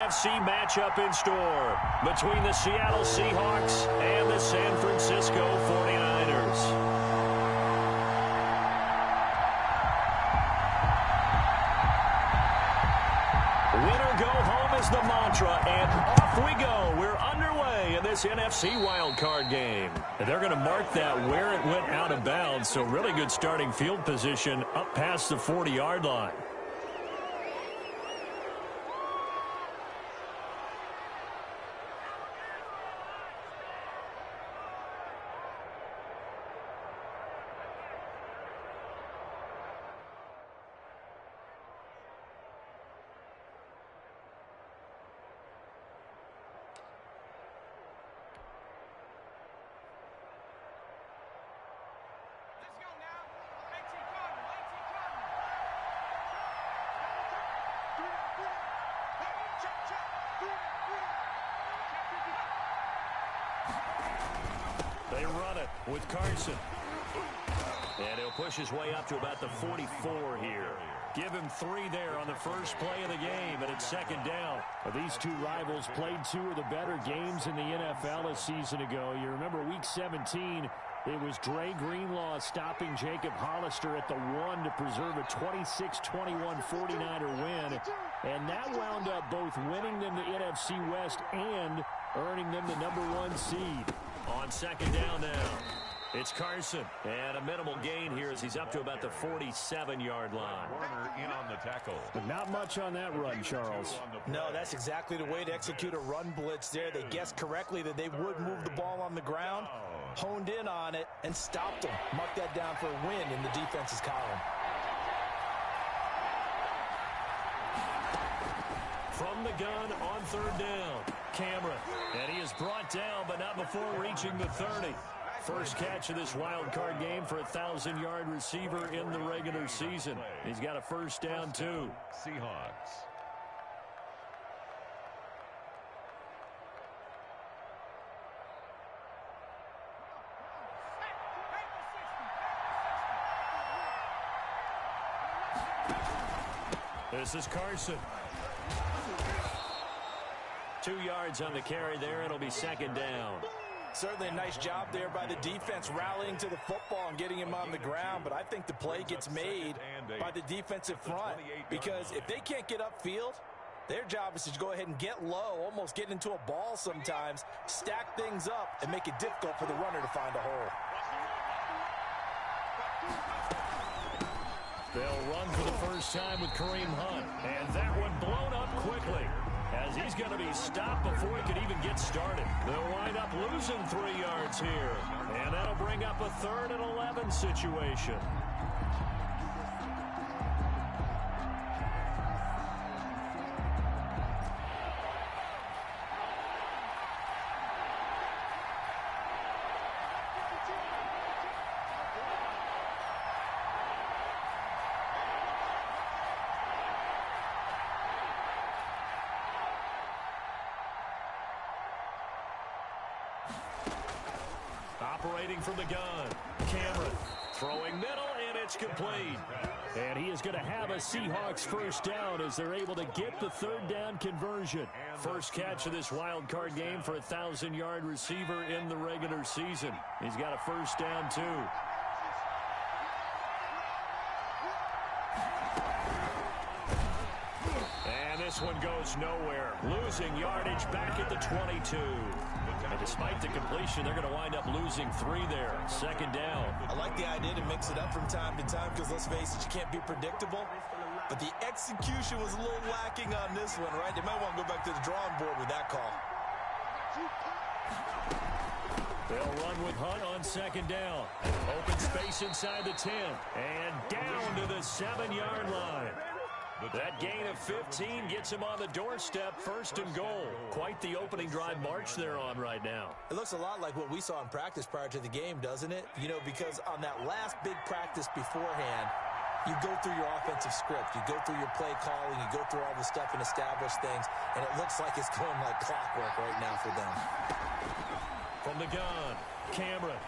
NFC matchup in store between the Seattle Seahawks and the San Francisco 49ers. Winner go home is the mantra, and off we go. We're underway in this NFC wildcard game. And they're going to mark that where it went out of bounds, so really good starting field position up past the 40-yard line. They run it with Carson. And he'll push his way up to about the 44 here. Give him 3 there on the first play of the game, and it's second down. These two rivals played 2 of the better games in the NFL a season ago. You remember Week 17, it was Dre Greenlaw stopping Jacob Hollister at the 1 to preserve a 26-21 49er win. And that wound up both winning them the NFC West and earning them the #1 seed. On second down now, it's Carson. And a minimal gain here as he's up to about the 47-yard line. Warner in on the tackle. But not much on that run, Charles. No, that's exactly the way to execute a run blitz there. They guessed correctly that they would move the ball on the ground, honed in on it, and stopped them. Mark that down for a win in the defense's column. From the gun on third down, Cameron. And he is brought down, but not before reaching the 30. First catch of this wild card game for a 1,000-yard receiver in the regular season. He's got a first down, too. Seahawks. This is Carson. 2 yards on the carry there. It'll be second down. Certainly a nice job there by the defense rallying to the football and getting him on the ground, but I think the play gets made by the defensive front because if they can't get upfield, their job is to go ahead and get low, almost get into a ball sometimes, stack things up, and make it difficult for the runner to find a hole. They'll run for the first time with Kareem Hunt, and that one blown up quickly, as he's going to be stopped before he could even get started. They'll wind up losing 3 yards here, and that'll bring up a 3rd and 11 situation. Operating from the gun, Cameron throwing middle, and it's complete. And he is going to have a Seahawks first down as they're able to get the 3rd down conversion. First catch of this wild card game for a 1,000-yard receiver in the regular season. He's got a first down, too. And this one goes nowhere. Losing yardage back at the 22. And despite the completion, they're going to wind up losing 3 there. Second down. I like the idea to mix it up from time to time because, let's face it, you can't be predictable. But the execution was a little lacking on this one, right? They might want to go back to the drawing board with that call. They'll run with Hunt on second down. Open space inside the 10. And down to the 7-yard line. That gain of 15 gets him on the doorstep, 1st and goal. Quite the opening drive march they're on right now. It looks a lot like what we saw in practice prior to the game, doesn't it? You know, because on that last big practice beforehand, you go through your offensive script. You go through your play calling. You go through all the stuff and establish things. And it looks like it's going like clockwork right now for them. From the gun, Cameron.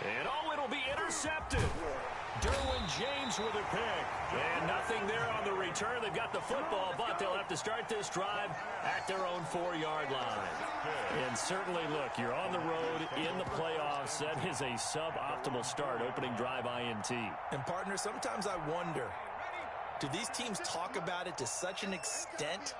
And oh, it'll be intercepted. Derwin James with a pick. And nothing there on the return. They've got the football, but they'll have to start this drive at their own 4-yard line. And certainly, look, you're on the road in the playoffs. That is a suboptimal start, opening drive INT. And, partner, sometimes I wonder, do these teams talk about it to such an extent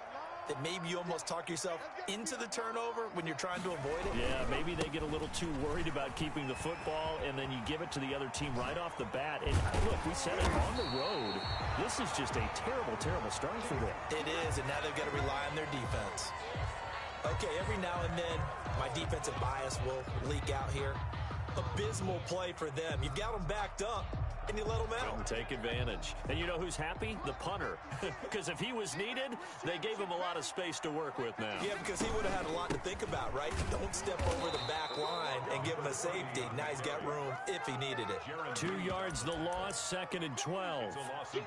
that maybe you almost talk yourself into the turnover when you're trying to avoid it? Yeah, maybe they get a little too worried about keeping the football, and then you give it to the other team right off the bat. And look, we said it on the road. This is just a terrible, terrible start for them. It is, and now they've got to rely on their defense. Okay, every now and then, my defensive bias will leak out here. Abysmal play for them. You've got them backed up, and you let them out. And take advantage. And you know who's happy? The punter. Because if he was needed, they gave him a lot of space to work with now. Yeah, because he would have had a lot to think about, right? Don't step over the back line and give him a safety. Now he's got room if he needed it. 2 yards the loss, 2nd and 12.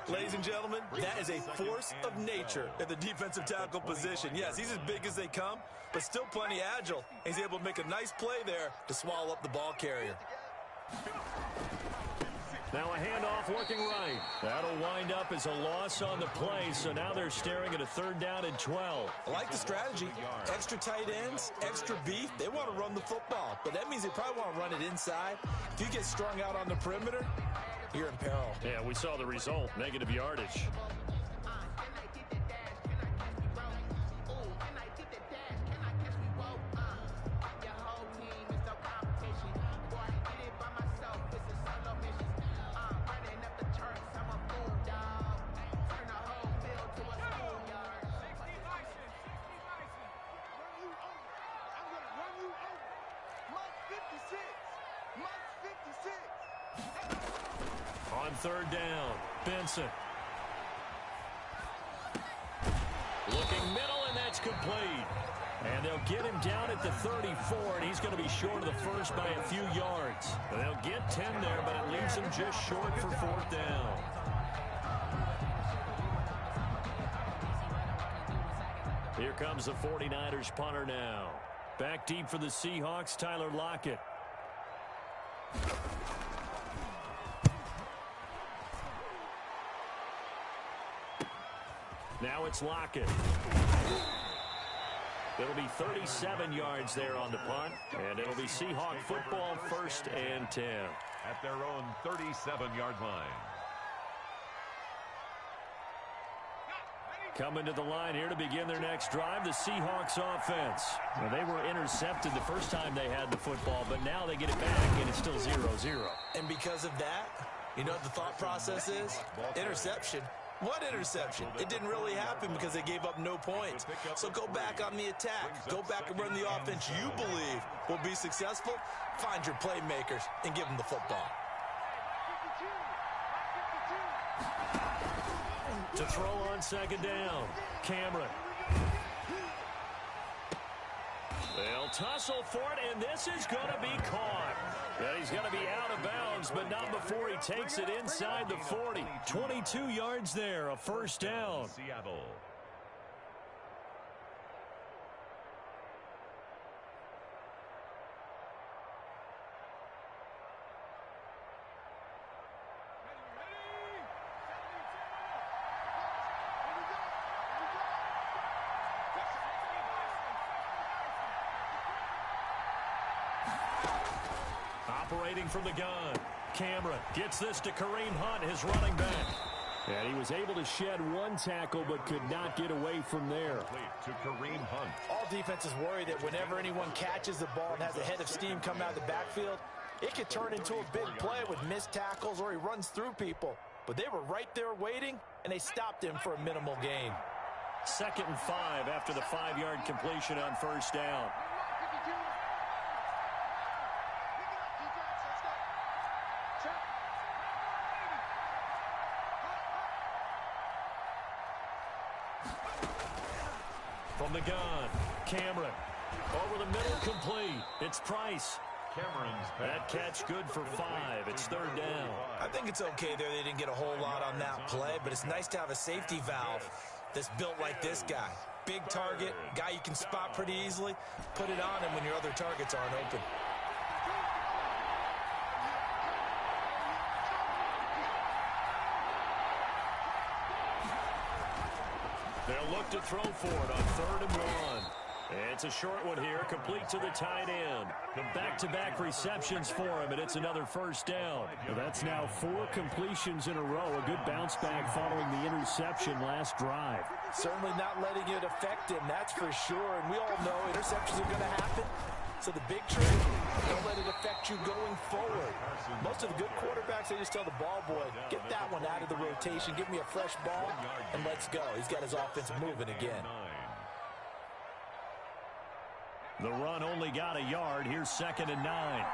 Ladies and gentlemen, that is a force of nature at the defensive tackle position. Yes, he's as big as they come, but still plenty agile. He's able to make a nice play there to swallow up the ball carrier. Now a handoff looking right. That'll wind up as a loss on the play, so now they're staring at a 3rd down and 12. I like the strategy. Extra tight ends, extra beef. They want to run the football, but that means they probably want to run it inside. If you get strung out on the perimeter, you're in peril. Yeah, we saw the result, negative yardage. On 3rd down, Benson. Looking middle, and that's complete. And they'll get him down at the 34, and he's going to be short of the first by a few yards. And they'll get 10 there, but it leaves him just short for 4th down. Here comes the 49ers punter now. Back deep for the Seahawks, Tyler Lockett. Now it's Lockett. It'll be 37 yards there on the punt, and it'll be Seahawk football, 1st and 10. At their own 37-yard line. Coming to the line here to begin their next drive, the Seahawks offense. Well, they were intercepted the first time they had the football, but now they get it back, and it's still 0-0. And because of that, you know what the thought process is? Interception. What interception? It didn't really happen because they gave up no points. So go back on the attack. Go back and run the offense you believe will be successful. Find your playmakers and give them the football. To throw on 2nd down, Cameron. They'll tussle for it, and this is going to be caught. Yeah, he's going to be out of bounds, but not before he takes it inside the 40. 22 yards there, a 1st down. Seattle. Operating from the gun, Cameron gets this to Kareem Hunt, his running back. And he was able to shed 1 tackle but could not get away from there. To Kareem Hunt. All defenses worry that whenever anyone catches the ball and has a head of steam come out of the backfield, it could turn into a big play with missed tackles or he runs through people. But they were right there waiting, and they stopped him for a minimal gain. 2nd and 5 after the 5-yard completion on 1st down. From the gun, Cameron. Over the middle, complete. It's Price. Cameron's That catch good for 5. It's 3rd down. I think it's okay there. They didn't get a whole lot on that play, but it's nice to have a safety valve that's built like this guy. Big target, guy you can spot pretty easily. Put it on him when your other targets aren't open. They'll look to throw for it on 3rd and 1. It's a short one here, complete to the tight end. Back-to-back receptions for him, and it's another first down. Well, that's now 4 completions in a row. A good bounce back following the interception last drive. Certainly not letting it affect him, that's for sure. And we all know interceptions are going to happen. So the big trick, don't let it affect you going forward. Most of the good quarterbacks, they just tell the ball boy, get that one out of the rotation, give me a fresh ball, and let's go. He's got his offense moving again. The run only got a yard. Here's 2nd and 9.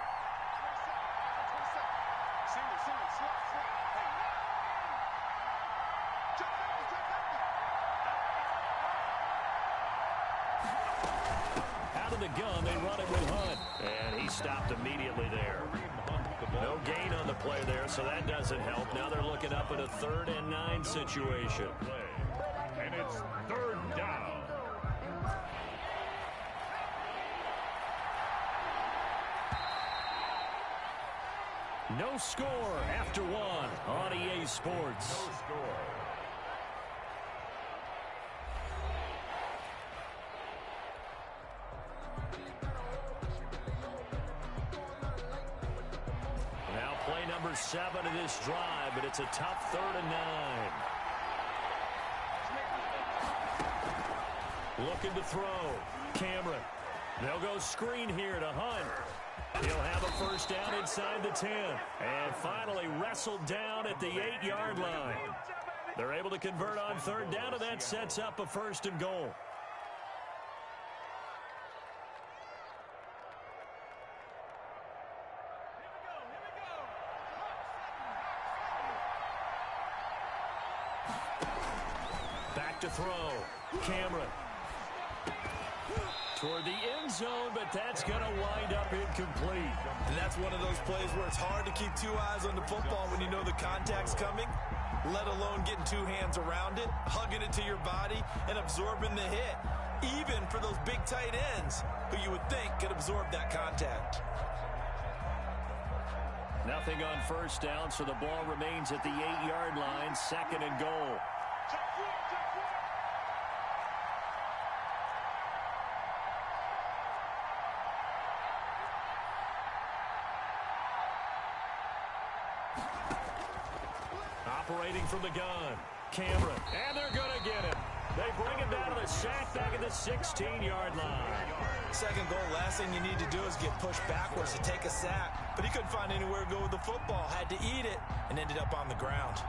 Out of the gun, they run it with Hunt. And he stopped immediately there. No gain on the play there, so that doesn't help. Now they're looking up at a 3rd and 9 situation. And it's 3rd down. No score after 1 on EA Sports. No score. Now play number 7 of this drive, but it's a tough 3rd and 9. Looking to throw. Cameron. They'll go screen here to Hunt. He'll have a first down inside the 10. And finally wrestled down at the 8-yard line. They're able to convert on 3rd down, and that sets up a 1st and goal. Back to throw. Cameron. Toward the end zone, but that's going to wind up incomplete. And that's one of those plays where it's hard to keep 2 eyes on the football when you know the contact's coming, let alone getting 2 hands around it, hugging it to your body, and absorbing the hit, even for those big tight ends who you would think could absorb that contact. Nothing on first down, so the ball remains at the 8-yard line, 2nd and goal. Operating from the gun, Cameron, and they're going to get him. They bring him down to the sack back at the 16-yard line. 2nd goal, last thing you need to do is get pushed backwards to take a sack. But he couldn't find anywhere to go with the football, had to eat it, and ended up on the ground.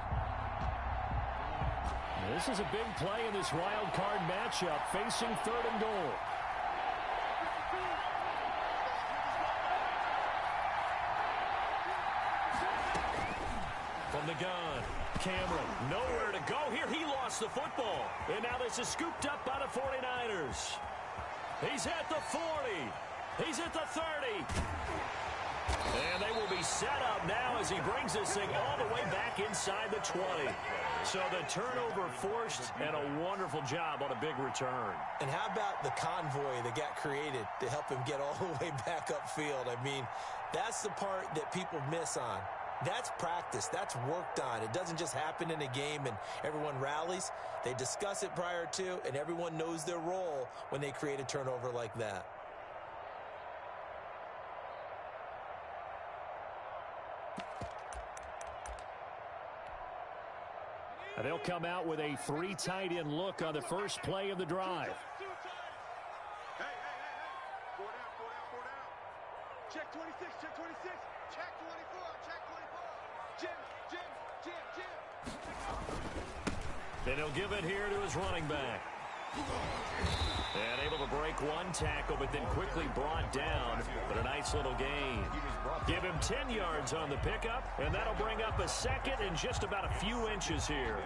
This is a big play in this wild card matchup, facing 3rd and goal. From the gun, Cameron, nowhere to go here. He lost the football. And now this is scooped up by the 49ers. He's at the 40. He's at the 30. And they will be set up now as he brings this thing all the way back inside the 20. So the turnover forced, and a wonderful job on a big return. And how about the convoy that got created to help him get all the way back upfield? I mean, that's the part that people miss on. That's practice. That's worked on. It doesn't just happen in a game and everyone rallies. They discuss it prior to, and everyone knows their role when they create a turnover like that. And they'll come out with a 3 tight end look on the first play of the drive. Hey. 4 down. Check 26, check 26, check 24, check 24. Jim. And he'll give it here to his running back. And able to break one tackle, but then quickly brought down. But a nice little gain. Give him 10 yards on the pickup, and that'll bring up a 2nd and just about a few inches here.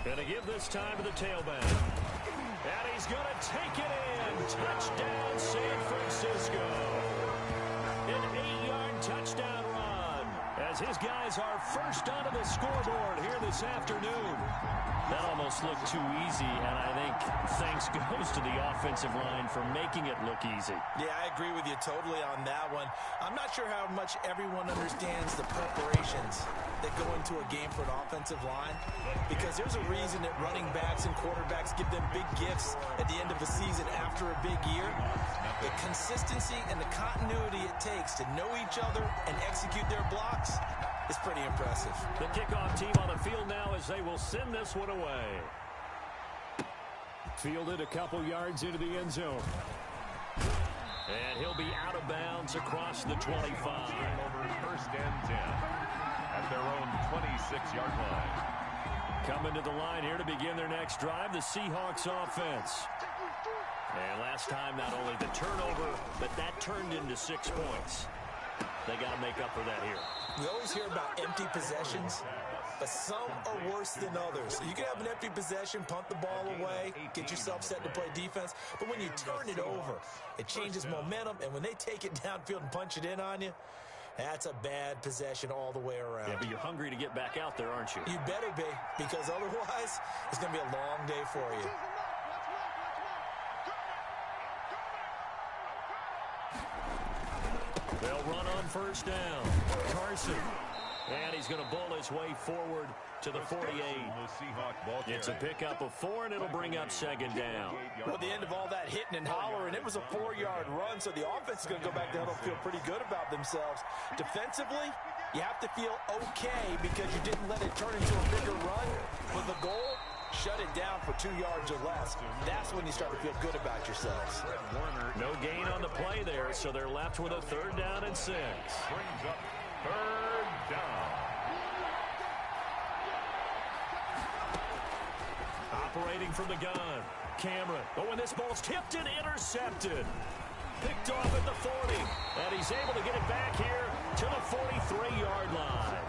And to give this time to the tailback. And he's going to take it in. Touchdown, San Francisco. An 8-yard touchdown run. as his guys are first onto the scoreboard here this afternoon. That almost looked too easy, and I think thanks goes to the offensive line for making it look easy. Yeah, I agree with you totally on that one. I'm not sure how much everyone understands the preparations that go into a game for an offensive line, because there's a reason that running backs and quarterbacks give them big gifts at the end of the season after a big year. The consistency and the continuity it takes to know each other and execute their blocks is pretty impressive. The kickoff team on the field now as they will send this one away. Fielded a couple yards into the end zone. And he'll be out of bounds across the 25. Over first and 10 at their own 26-yard line. Coming to the line here to begin their next drive, the Seahawks offense. And last time, not only the turnover, but that turned into 6 points. They got to make up for that here. We always hear about empty possessions, but some are worse than others. You can have an empty possession, punt the ball away, get yourself set to play defense, but when you turn it over, it changes momentum, and when they take it downfield and punch it in on you, that's a bad possession all the way around. Yeah, but you're hungry to get back out there, aren't you? You better be, because otherwise, it's going to be a long day for you. They'll run on first down. Carson. And he's going to bull his way forward to the 48. It's a pickup of 4, and it'll bring up second down. Well, at the end of all that hitting and hollering, it was a 4-yard run, so the offense is going to go back down and feel pretty good about themselves. Defensively, you have to feel okay because you didn't let it turn into a bigger run. With the goal, shut it down for 2 yards or less. That's when you start to feel good about yourselves. No gain on the play there, so they're left with a 3rd down and 6. Brings up 3rd down. Operating from the gun, Cameron. Oh, and this ball's tipped and intercepted. Picked off at the 40, and he's able to get it back here to the 43-yard line.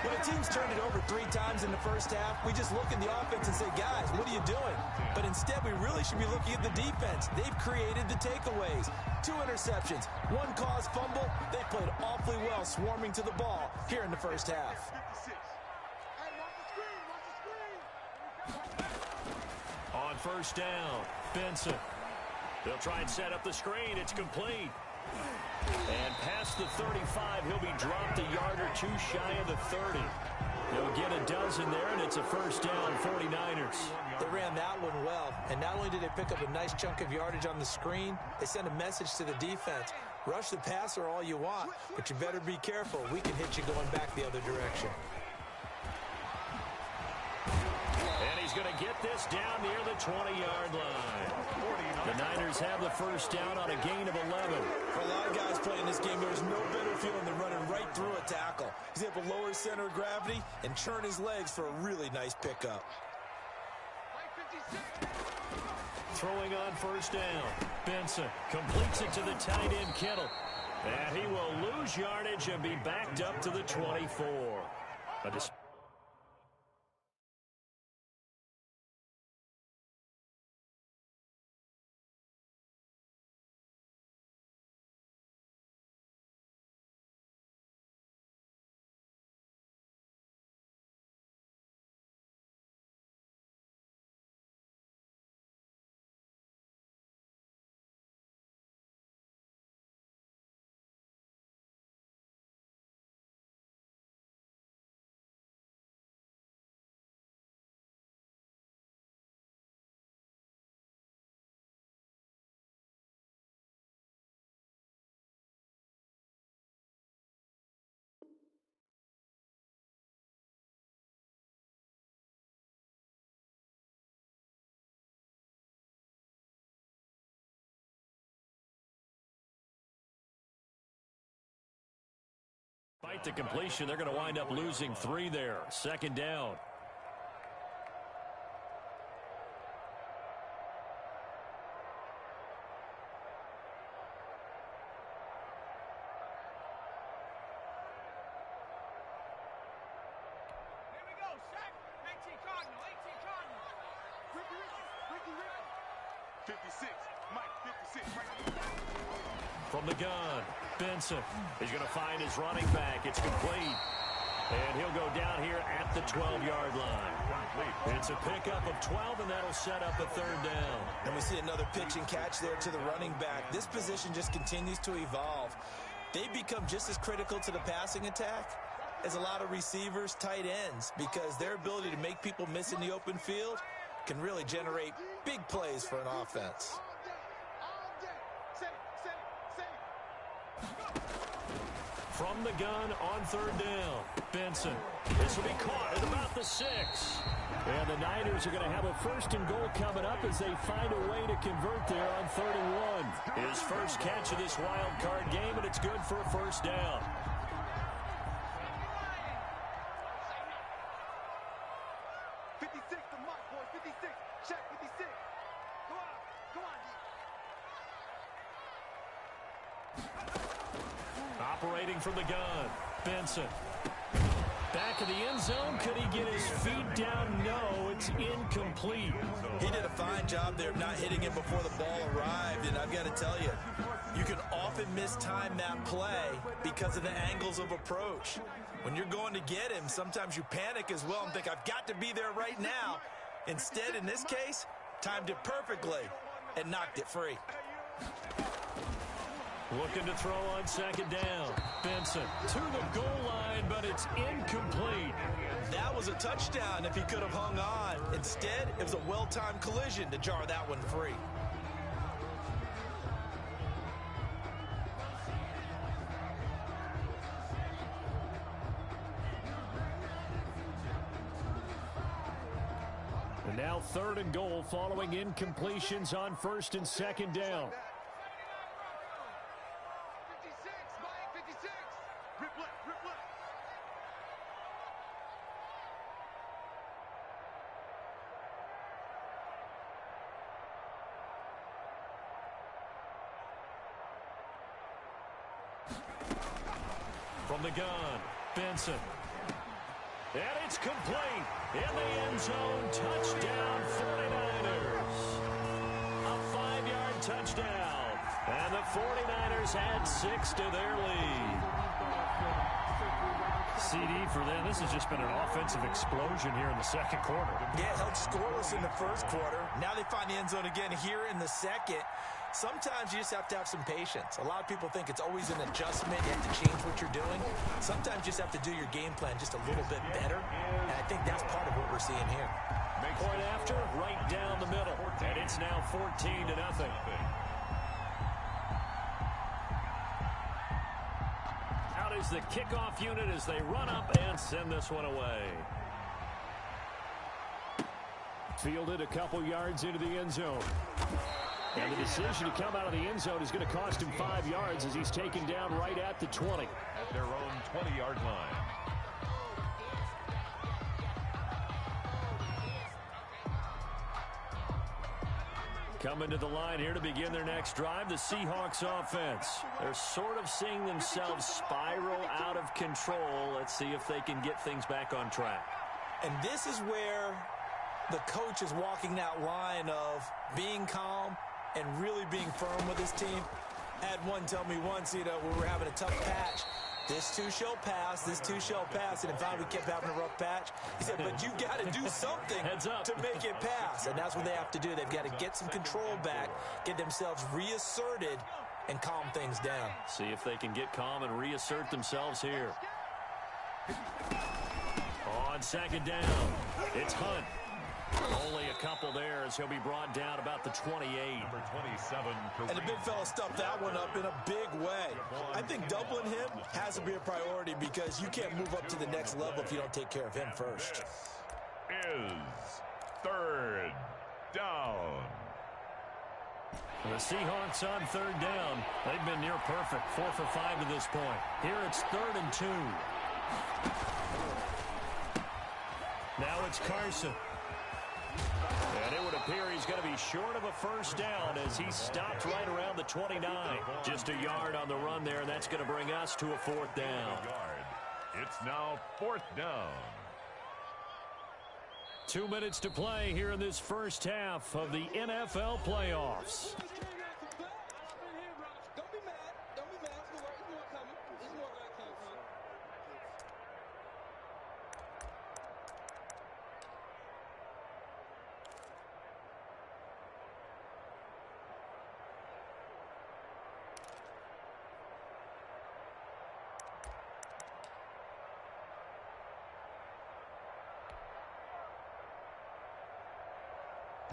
When a team's turned it over 3 times in the first half, we just look at the offense and say, guys, what are you doing? But instead, we really should be looking at the defense. They've created the takeaways. 2 interceptions, 1 caused fumble. They played awfully well swarming to the ball here in the first half. On first down, Benson. They'll try and set up the screen. It's complete. And past the 35, he'll be dropped a yard or 2 shy of the 30. He'll get a dozen there, and it's a first down, 49ers. They ran that one well, and not only did they pick up a nice chunk of yardage on the screen, they sent a message to the defense. Rush the passer all you want, but you better be careful. We can hit you going back the other direction. And he's going to get this down near the 20-yard line. The Niners have the first down on a gain of 11. For a lot of guys playing this game, there's no better feeling than running right through a tackle. He's able to lower his center of gravity and churn his legs for a really nice pickup. Throwing on first down. Benson completes it to the tight end, Kittle. And he will lose yardage and be backed up to the 24. Despite the completion, they're going to wind up losing 3 there. Second down. 56. Mike, 56. Right. From the gun, Benson. He's going to find his running back. It's complete. And he'll go down here at the 12-yard line. It's a pickup of 12, and that'll set up a third down. And we see another pitch and catch there to the running back. This position just continues to evolve. They become just as critical to the passing attack as a lot of receivers, tight ends, because their ability to make people miss in the open field can really generate big plays for an offense. From the gun on third down, Benson. This will be caught at about the 6. And the Niners are going to have a first and goal coming up as they find a way to convert there on 3rd and 1. His first catch of this wild card game, and it's good for a first down. Operating from the gun, Benson. Back of the end zone. Could he get his feet down? No, it's incomplete. He did a fine job there of not hitting him before the ball arrived, and I've got to tell you, you can often mistime that play because of the angles of approach. When you're going to get him, sometimes you panic as well and think, I've got to be there right now. Instead, in this case, timed it perfectly and knocked it free. Looking to throw on second down. Benson to the goal line, but it's incomplete. That was a touchdown if he could have hung on. Instead, it was a well-timed collision to jar that one free. And now 3rd and goal following incompletions on 1st and 2nd down. From the gun, Benson. And it's complete. In the end zone, touchdown 49ers. A 5-yard touchdown. And the 49ers add 6 to their lead. CD for them. This has just been an offensive explosion here in the 2nd quarter. Yeah, held scoreless in the 1st quarter. Now they find the end zone again here in the 2nd. Sometimes you just have to have some patience. A lot of people think it's always an adjustment. You have to change what you're doing. Sometimes you just have to do your game plan just a little bit better. And I think that's part of what we're seeing here. Point after, right down the middle. And it's now 14-0. Out is the kickoff unit as they run up and send this one away. Fielded a couple yards into the end zone. And the decision to come out of the end zone is going to cost him 5 yards as he's taken down right at the 20. At their own 20-yard line. Coming to the line here to begin their next drive, the Seahawks offense. They're sort of seeing themselves spiral out of control. Let's see if they can get things back on track. And this is where the coach is walking that line of being calm and really being firm with his team. Had one tell me once, we were having a tough patch. This too shall pass, this too shall pass. And in fact, we kept having a rough patch. He said, but you got to do something to make it pass. And that's what they have to do. They've got to get some control back, get themselves reasserted, and calm things down. See if they can get calm and reassert themselves here. On 2nd down, it's Hunt. Only a couple there as he'll be brought down about the 28. Number 27. And the big fella stuffed that one up in a big way. I think doubling him has to be a priority because you can't move up to the next level if you don't take care of him first. Is 3rd down. The Seahawks on 3rd down. They've been near perfect, 4 for 5 to this point. Here it's 3rd and 2. Now it's Carson. And it would appear he's going to be short of a first down as he stopped right around the 29. Just a yard on the run there, and that's going to bring us to a 4th down. It's now 4th down. 2 minutes to play here in this first half of the NFL playoffs.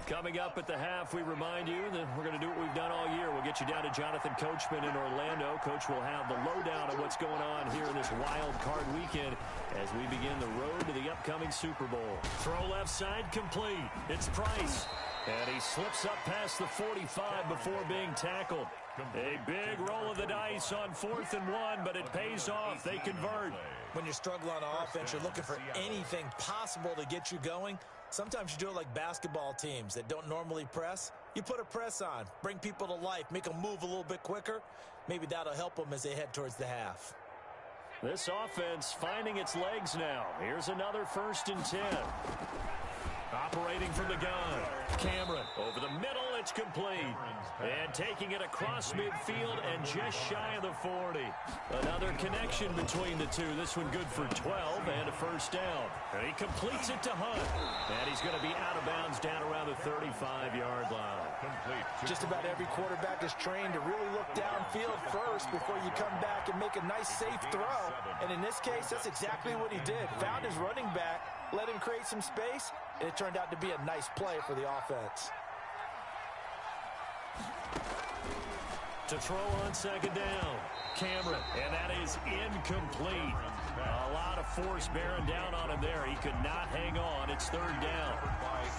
Coming up at the half, we remind you that we're going to do what we've done all year. We'll get you down to Jonathan Coachman in Orlando. Coach will have the lowdown of what's going on here in this wild card weekend as we begin the road to the upcoming Super Bowl. Throw left side complete. It's Price. And he slips up past the 45 before being tackled. A big roll of the dice on 4th and 1, but it pays off. They convert. When you're struggling on offense, you're looking for anything possible to get you going. Sometimes you do it like basketball teams that don't normally press. You put a press on, bring people to life, make them move a little bit quicker. Maybe that'll help them as they head towards the half. This offense finding its legs now. Here's another 1st and 10. Operating from the gun. Cameron over the middle. It's complete. And taking it across midfield and just shy of the 40. Another connection between the two. This one good for 12 and a 1st down. And he completes it to Hunt. And he's going to be out of bounds down around the 35-yard line. Just about every quarterback is trained to really look downfield first before you come back and make a nice, safe throw. And in this case, that's exactly what he did. Found his running back, let him create some space, and it turned out to be a nice play for the offense. To throw on 2nd down. Cameron, and that is incomplete. A lot of force bearing down on him there. He could not hang on. It's 3rd down.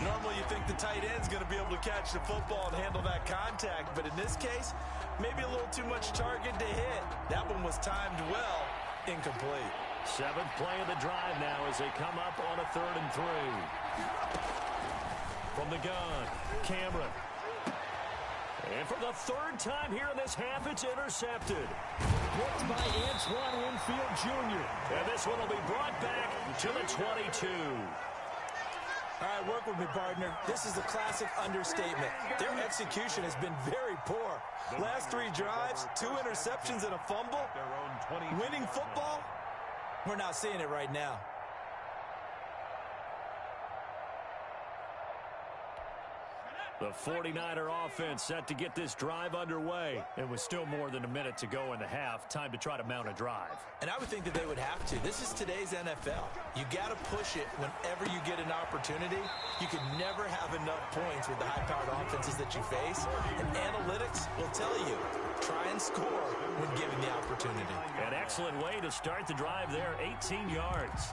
Normally you think the tight end's going to be able to catch the football and handle that contact, but in this case, maybe a little too much target to hit. That one was timed well. Incomplete. 7th play of the drive now as they come up on a 3rd and 3. From the gun, Cameron. And for the 3rd time here in this half, it's intercepted. Blocked by Antoine Winfield Jr. And this one will be brought back to the 22. All right, work with me, partner. This is a classic understatement. Their execution has been very poor. Last 3 drives, 2 interceptions and a fumble. Winning football? We're not seeing it right now. The 49er offense set to get this drive underway. It was still more than a minute to go in the half. Time to try to mount a drive. And I would think that they would have to. This is today's NFL. You got to push it whenever you get an opportunity. You can never have enough points with the high-powered offenses that you face. And analytics will tell you, try and score when given the opportunity. An excellent way to start the drive there, 18 yards.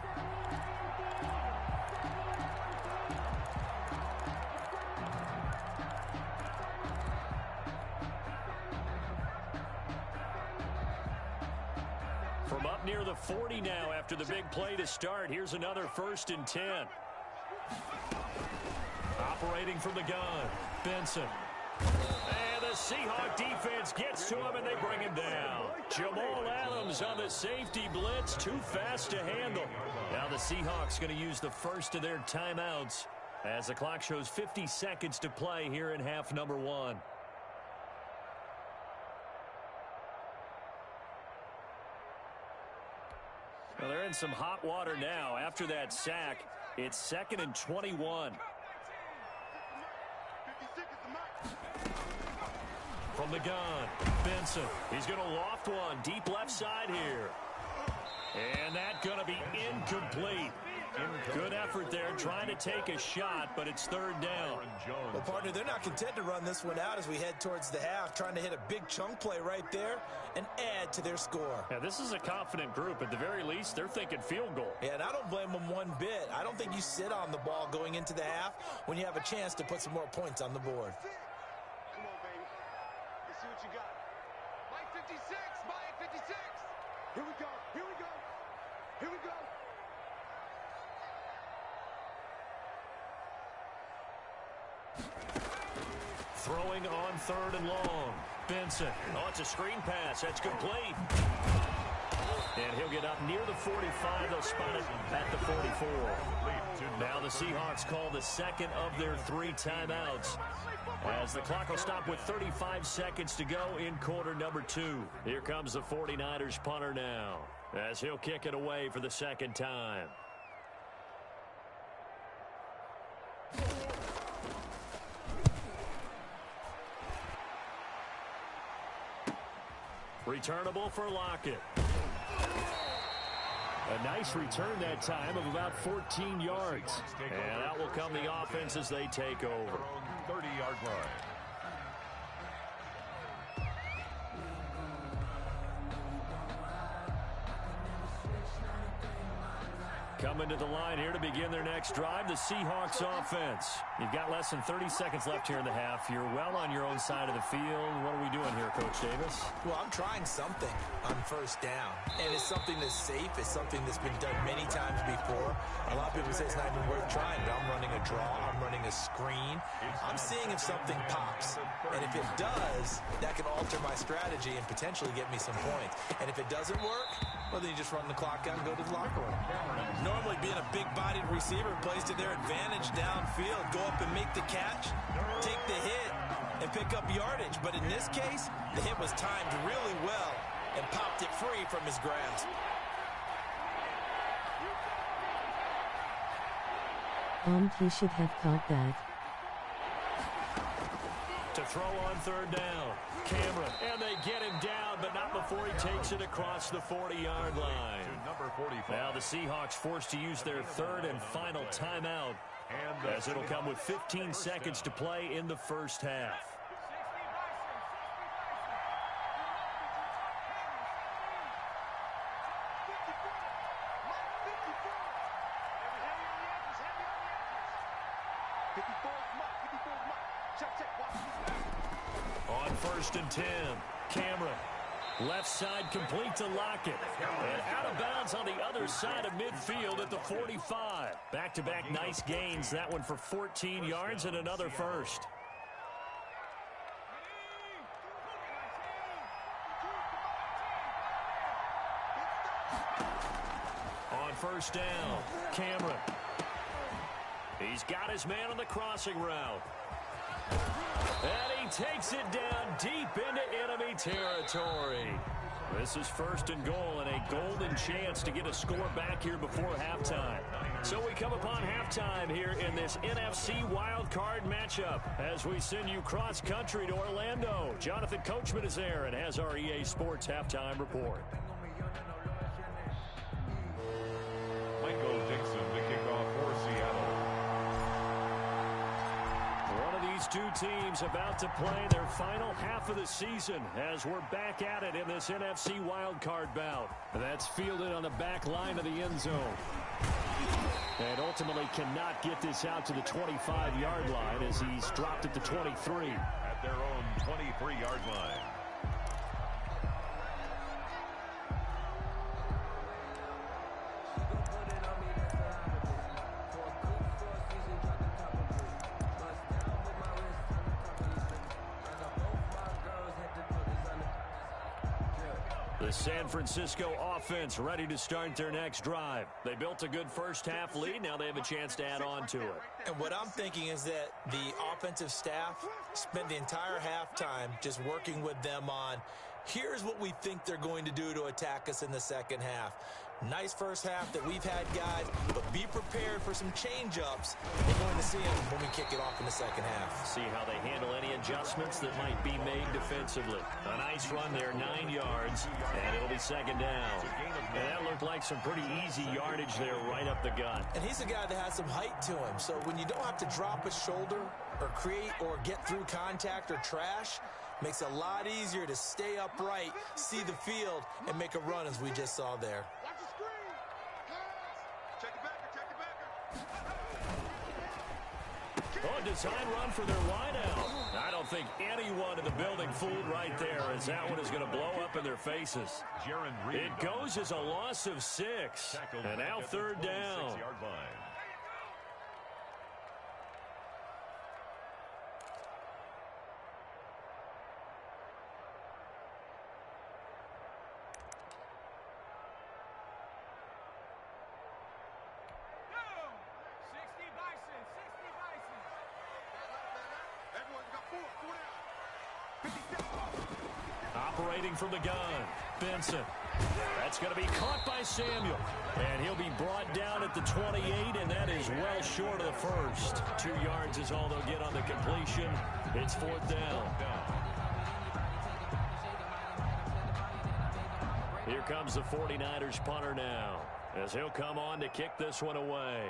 From up near the 40 now after the big play to start. Here's another 1st and 10. Operating from the gun, Benson. And the Seahawk defense gets to him and they bring him down. Jamal Adams on the safety blitz, too fast to handle. Now the Seahawks going to use the first of their timeouts as the clock shows 50 seconds to play here in half number 1. Well, they're in some hot water now. After that sack, it's 2nd and 21. From the gun, Benson. He's going to loft one deep left side here. And that's going to be incomplete. Good effort there, trying to take a shot, but it's 3rd down. Well, partner, they're not content to run this one out as we head towards the half, trying to hit a big chunk play right there and add to their score. Yeah, this is a confident group. At the very least, they're thinking field goal. Yeah, and I don't blame them one bit. I don't think you sit on the ball going into the half when you have a chance to put some more points on the board. Come on, baby. Let's see what you got. Mike 56, Mike 56. Here we go, here we go, here we go. Throwing on 3rd and long. Benson. Oh, it's a screen pass. That's complete. And he'll get up near the 45. They'll spot it at the 44. Now the Seahawks call the second of their 3 timeouts, as the clock will stop with 35 seconds to go in quarter number 2. Here comes the 49ers punter now, as he'll kick it away for the second time. Returnable for Lockett. A nice return that time of about 14 yards. And out will come the offense as they take over. 30-yard line. Coming to the line here to begin their next drive, the Seahawks offense. You've got less than 30 seconds left here in the half. You're well on your own side of the field. What are we doing here, Coach Davis? Well, I'm trying something on first down, and it's something that's safe. It's something that's been done many times before. A lot of people say it's not even worth trying, but I'm running a draw. I'm running a screen. I'm seeing if something pops, and if it does, that can alter my strategy and potentially get me some points. And if it doesn't work, well, then you just run the clock out and go to the locker room. Normally, being a big-bodied receiver plays to their advantage downfield. Go up and make the catch, take the hit, and pick up yardage. But in this case, the hit was timed really well and popped it free from his grasp. He should have caught that. To throw on third down. Cameron, and they get him down, but not before he takes it across the 40-yard line. Now the Seahawks forced to use their third and final timeout, as it'll come with 15 seconds to play in the first half. On first and 10, Cameron. Left side complete to Lockett. And out of bounds on the other side of midfield at the 45. Back-to-back nice gains. That one for 14 yards and another first. On first down, Cameron. He's got his man on the crossing route. And he takes it down deep into enemy territory. This is first and goal and a golden chance to get a score back here before halftime. So we come upon halftime here in this NFC Wildcard matchup as we send you cross-country to Orlando. Jonathan Coachman is there and has our EA Sports halftime report. Michael Dixon to kick off for Seattle. These two teams about to play their final half of the season as we're back at it in this NFC wildcard bout. That's fielded on the back line of the end zone. And ultimately cannot get this out to the 25-yard line as he's dropped at the 23. At their own 23-yard line. The San Francisco offense ready to start their next drive. They built a good first half lead. Now they have a chance to add on to it. And what I'm thinking is that the offensive staff spent the entire halftime just working with them on, here's what we think they're going to do to attack us in the second half. Nice first half that we've had, guys, but be prepared for some change-ups. We're going to see them when we kick it off in the second half. See how they handle any adjustments that might be made defensively. A nice run there, 9 yards, and it'll be second down. And that looked like some pretty easy yardage there right up the gut. And he's a guy that has some height to him, so when you don't have to drop a shoulder or create or get through contact or trash, makes it a lot easier to stay upright, see the field, and make a run as we just saw there. Oh, design run for their wideout. I don't think anyone in the building fooled right there, as that one is going to blow up in their faces. It goes as a loss of 6. And now third down. Operating from the gun, Benson. That's going to be caught by Samuel. And he'll be brought down at the 28, and that is well short of the first. 2 yards is all they'll get on the completion. It's 4th down. Here comes the 49ers punter now, as he'll come on to kick this one away.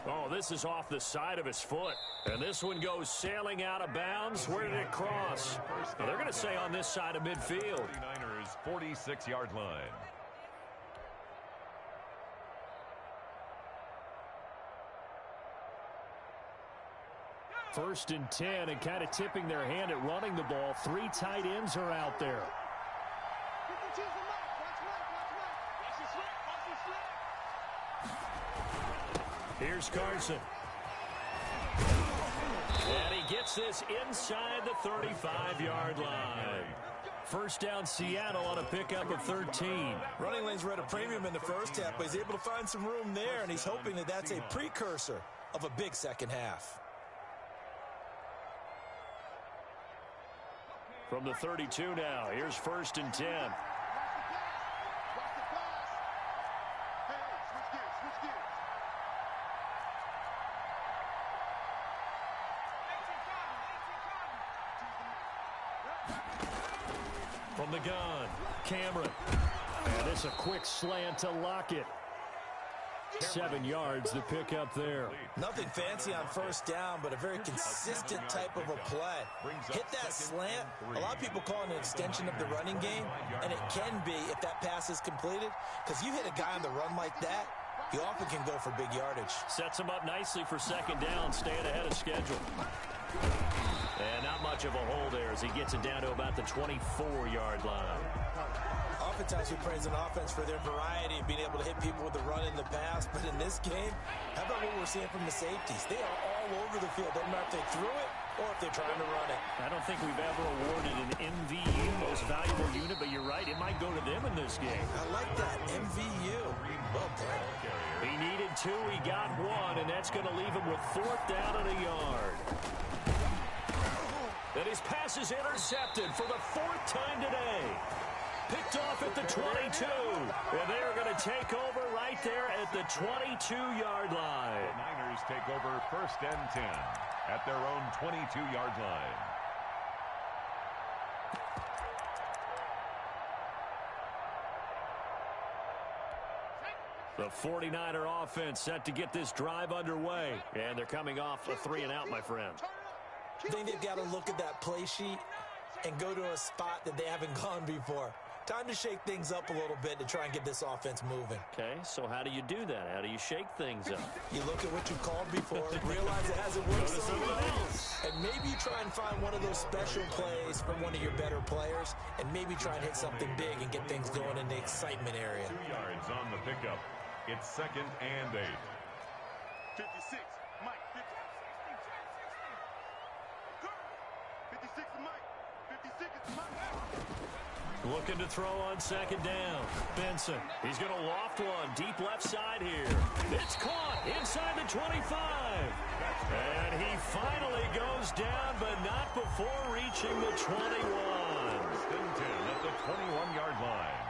Oh, this is off the side of his foot. And this one goes sailing out of bounds. Where did it cross? Well, they're going to say on this side of midfield. 49ers 46-yard line. First and 10, and kind of tipping their hand at running the ball. 3 tight ends are out there. Here's Carson. And he gets this inside the 35-yard line. First down, Seattle on a pickup of 13. Running lanes were at a premium in the first half, but he's able to find some room there, and he's hoping that that's a precursor of a big second half. From the 32 now, here's first and 10. From the gun, Cameron. And it's a quick slant to Lockett. 7 yards to pick up there. Nothing fancy on first down, but a very consistent type of a play. Hit that slant. A lot of people call it an extension of the running game, and it can be if that pass is completed, because you hit a guy on the run like that, he often can go for big yardage. Sets him up nicely for second down, staying ahead of schedule. And not much of a hole there as he gets it down to about the 24-yard line. Oftentimes we praise an offense for their variety of being able to hit people with the run in the pass, but in this game, how about what we're seeing from the safeties? They are all over the field. Doesn't matter if they threw it or if they're trying to run it. I don't think we've ever awarded an MVU, most valuable unit, but you're right, it might go to them in this game. I like that, MVU. Well done. He needed 2, he got 1, and that's going to leave him with 4th down and a yard. And his pass is intercepted for the 4th time today. Picked off at the 22. And they're going to take over right there at the 22-yard line. The Niners take over first and 10 at their own 22-yard line. The 49er offense set to get this drive underway. And they're coming off a 3-and-out, my friend. I think they've got to look at that play sheet and go to a spot that they haven't gone before. Time to shake things up a little bit to try and get this offense moving. Okay, so how do you do that? How do you shake things up? You look at what you called before, realize it hasn't worked so well, and maybe you try and find one of those special plays from one of your better players, and maybe try and hit something big and get things going in the excitement area. 2 yards on the pickup. It's 2nd and 8. 56, Mike, 56 is Mike. 56 is Mike. Looking to throw on second down. Benson. He's going to loft one deep left side here. It's caught inside the 25. And he finally goes down, but not before reaching the 21. First and 10 at the 21-yard line.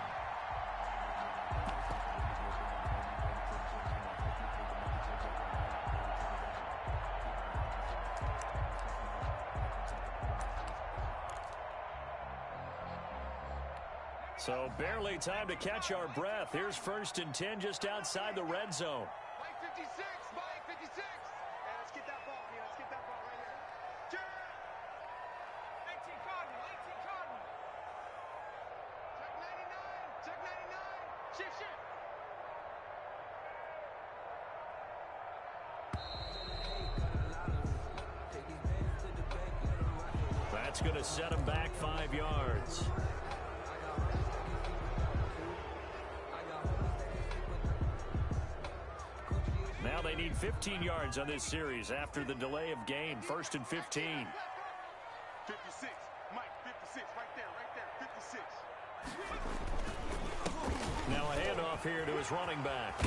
So barely time to catch our breath. Here's first and 10 just outside the red zone. Mike 56, Mike 56. Hey, let's get that ball, man. Let's get that ball right here. 18 Cardinal, 18 Cardinal. Check 99, check 99. Shift, shift. That's going to set him back 5 yards. Now they need 15 yards on this series after the delay of game. First and 15. 56, Mike 56, right there, 56. Now a handoff here to his running back.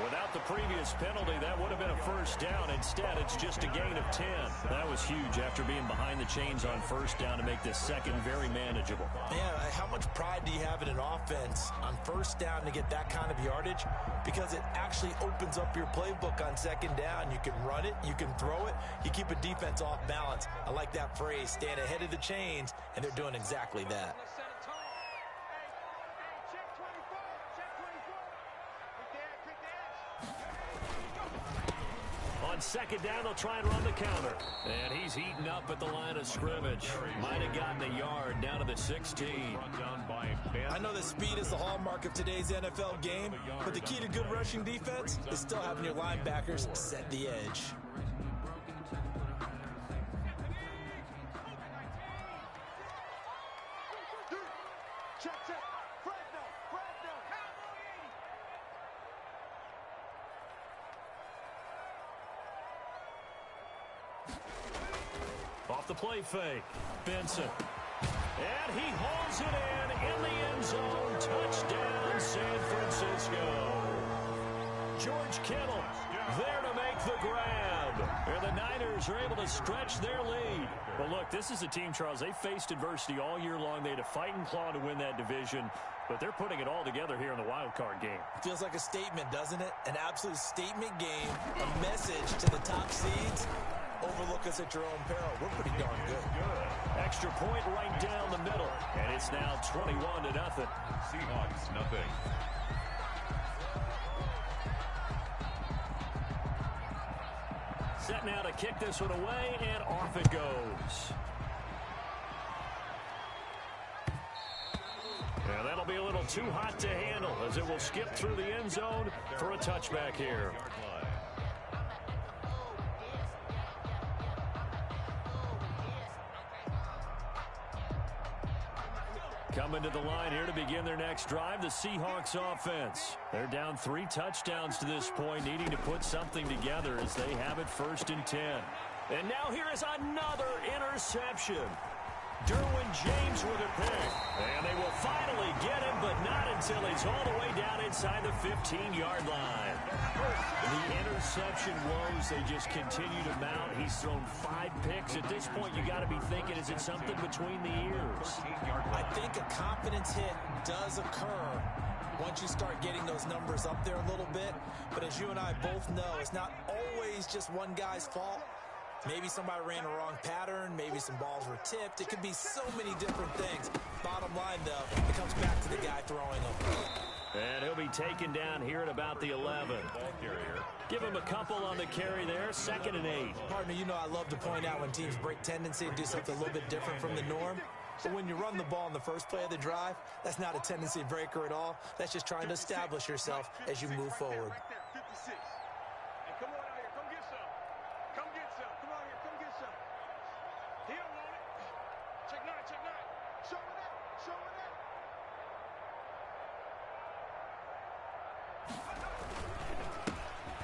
Without the previous penalty, that would have been a first down. Instead, it's just a gain of 10. That was huge after being behind the chains on first down to make this second very manageable. Yeah, how much pride do you have in an offense on first down to get that kind of yardage? Because it actually opens up your playbook on second down. You can run it, you can throw it, you keep a defense off balance. I like that phrase, stand ahead of the chains, and they're doing exactly that. On second down, they'll try and run the counter. And he's heating up at the line of scrimmage. Might have gotten a yard down to the 16. I know that speed is the hallmark of today's NFL game, but the key to good rushing defense is still having your linebackers set the edge. Off the play fake. Benson. And he hauls it in the end zone. Touchdown, San Francisco. George Kittle there to make the grab. And the Niners are able to stretch their lead. But look, this is a team, Charles, they faced adversity all year long. They had to fight and claw to win that division. But they're putting it all together here in the wild card game. Feels like a statement, doesn't it? An absolute statement game. A message to the top seeds. Overlook us at your own peril. We're pretty darn good. Extra point right down the middle. And it's now 21-0. Seahawks, nothing. Set now to kick this one away, and off it goes. And that'll be a little too hot to handle as it will skip through the end zone for a touchback here. Coming to the line here to begin their next drive, the Seahawks offense. They're down 3 touchdowns to this point, needing to put something together as they have it 1st and 10. And now here is another interception. Derwin James with a pick. And they will finally get him, but not until he's all the way down inside the 15-yard line. The interception woes, they just continue to mount. He's thrown 5 picks. At this point, you got to be thinking, is it something between the ears? I think a confidence hit does occur once you start getting those numbers up there a little bit. But as you and I both know, it's not always just one guy's fault. Maybe somebody ran a wrong pattern. Maybe some balls were tipped. It could be so many different things. Bottom line, though, it comes back to the guy throwing them. And he'll be taken down here at about the 11. Give him a couple on the carry there. 2nd and 8. Partner, you know I love to point out when teams break tendency and do something a little bit different from the norm. But when you run the ball in the first play of the drive, that's not a tendency breaker at all. That's just trying to establish yourself as you move forward.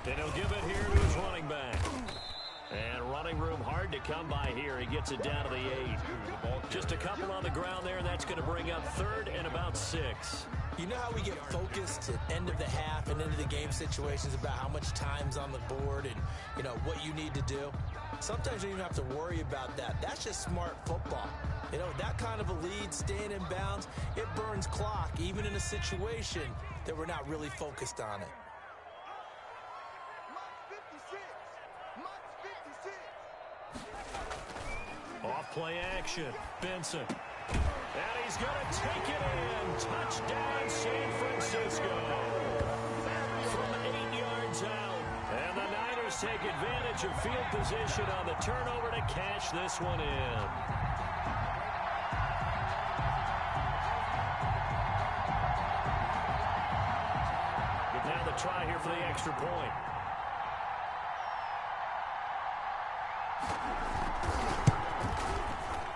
And he'll give it here to his running back. And running room hard to come by here. He gets it down to the 8. Just a couple on the ground there, and that's going to bring up 3rd and about 6. You know how we get focused at end of the half and into the game situations about how much time's on the board and, you know, what you need to do? Sometimes you don't even have to worry about that. That's just smart football. You know, that kind of a lead, staying in bounds, it burns clock, even in a situation that we're not really focused on it. Off play action. Benson. And he's going to take it in. Touchdown, San Francisco. From 8 yards out. And the Niners take advantage of field position on the turnover to cash this one in. Now the try here for the extra point.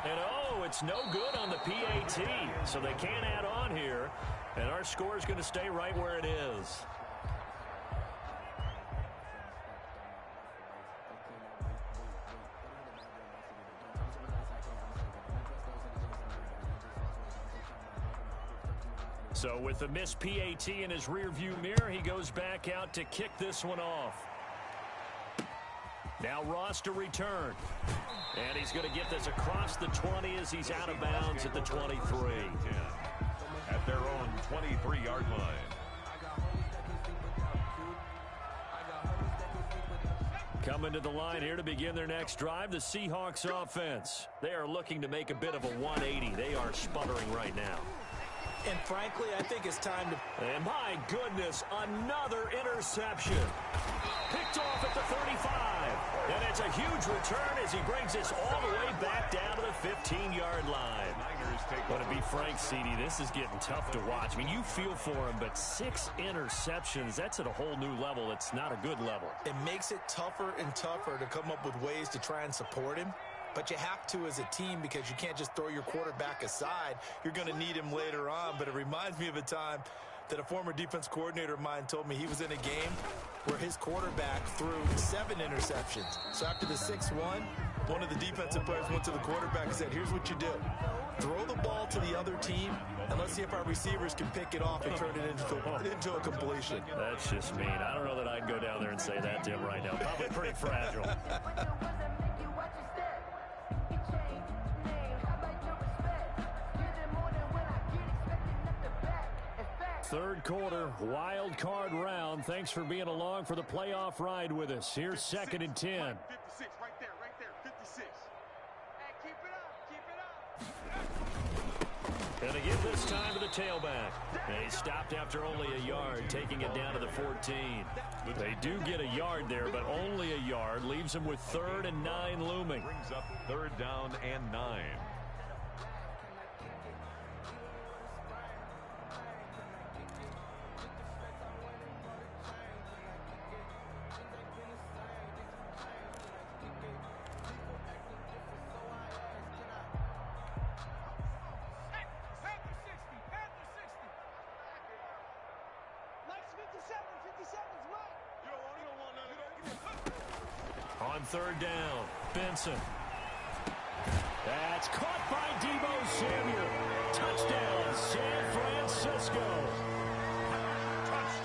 And oh, it's no good on the PAT, so they can't add on here, and our score is going to stay right where it is. So with the missed PAT in his rearview mirror, he goes back out to kick this one off. Now Ross to return. And he's going to get this across the 20 as he's out of bounds at the 23. At their own 23-yard line. Coming to the line here to begin their next drive, the Seahawks offense. They are looking to make a bit of a 180. They are sputtering right now. And frankly, I think it's time to... And my goodness, another interception. Picked off at the 35. And it's a huge return as he brings this all the way back down to the 15-yard line. But to be frank, CD, this is getting tough to watch. I mean, you feel for him, but 6 interceptions, that's at a whole new level. It's not a good level. It makes it tougher and tougher to come up with ways to try and support him. But you have to as a team because you can't just throw your quarterback aside. You're going to need him later on. But it reminds me of a time that a former defense coordinator of mine told me he was in a game where his quarterback threw 7 interceptions. So after the 6-1, one of the defensive players went to the quarterback and said, here's what you do. Throw the ball to the other team, and let's see if our receivers can pick it off and turn it into a completion. That's just mean. I don't know that I'd go down there and say that to him right now. Probably pretty fragile. Third quarter, wild card round. Thanks for being along for the playoff ride with us. Here's 2nd and 10. 56, right there, 56. Hey, keep it up. And they give this time to the tailback. And he stopped after only a yard, taking it down to the 14. They do get a yard there, but only a yard. Leaves them with 3rd and 9 looming. Brings up 3rd down and 9. On 3rd down, Benson. That's caught by Deebo Samuel. Touchdown, San Francisco.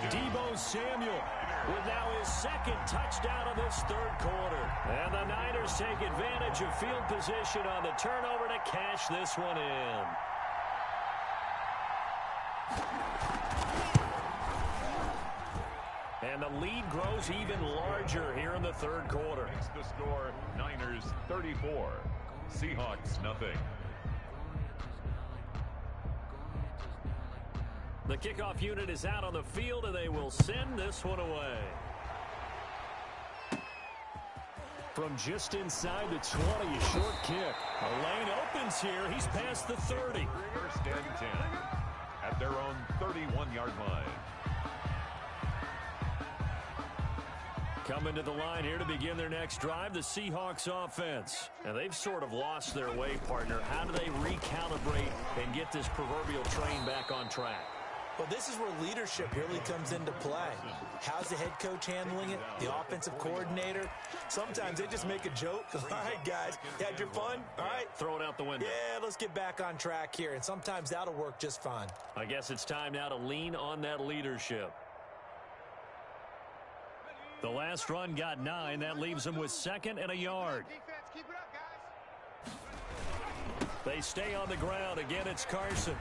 Deebo Samuel with now his 2nd touchdown of this 3rd quarter. And the Niners take advantage of field position on the turnover to cash this one in. And the lead grows even larger here in the 3rd quarter. Makes the score Niners 34, Seahawks nothing. The kickoff unit is out on the field, and they will send this one away. From just inside the 20, a short kick. A lane opens here. He's past the 30. 1st and 10 at their own 31-yard line. Coming to the line here to begin their next drive, the Seahawks offense. And they've sort of lost their way, partner. How do they recalibrate and get this proverbial train back on track? Well, this is where leadership really comes into play. How's the head coach handling it? The offensive coordinator? Sometimes they just make a joke. All right, guys, you had your fun? All right. Throw it out the window. Yeah, let's get back on track here. And sometimes that'll work just fine. I guess it's time now to lean on that leadership. The last run got 9. That leaves them with 2nd and a yard. Defense, keep it up, guys. They stay on the ground. Again, it's Carson.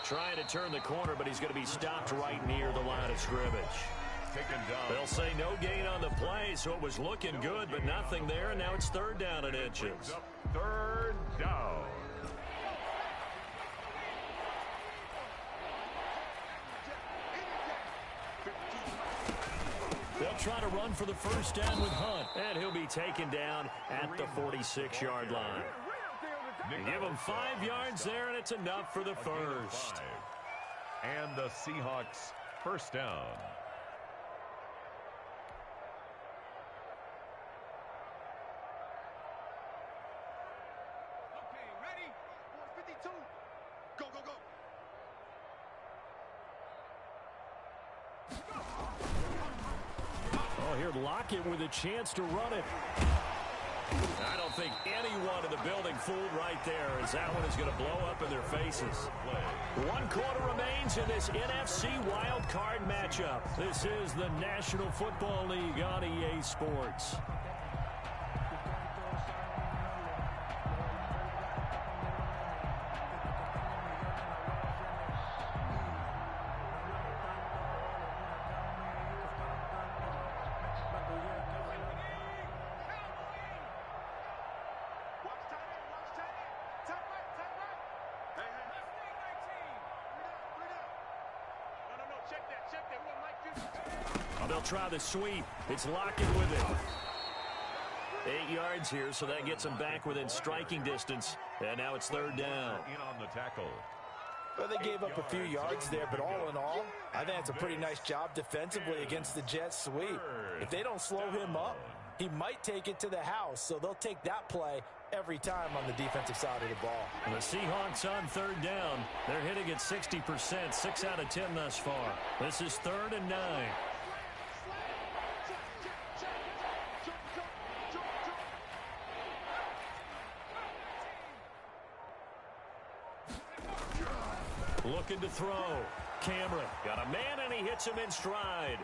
Trying to turn the corner, but he's going to be stopped right near the line of scrimmage. Taken down. They'll say no gain on the play, so it was looking good, but nothing there, and now it's 3rd down and inches. 3rd down. They'll try to run for the 1st down with Hunt, and he'll be taken down at the 46-yard line. Give him 5 yards there, and it's enough for the 1st. And the Seahawks 1st down. Okay, ready? 52. Go, go, go. Oh, here Lockett with a chance to run it. I don't think anyone in the building fooled right there, as that one is going to blow up in their faces. 1 quarter remains in this NFC Wildcard matchup. This is the National Football League on EA Sports. They'll try the sweep. It's locking with it. 8 yards here, so that gets them back within striking distance. And now it's 3rd down. In on the tackle. Well, they gave up a few yards there, but all in all, I think it's a pretty nice job defensively against the Jets sweep. If they don't slow him up, he might take it to the house, so they'll take that play every time on the defensive side of the ball. And the Seahawks on 3rd down. They're hitting at 60%, 6 out of 10 thus far. This is 3rd and 9. Looking to throw. Cameron got a man, and he hits him in stride.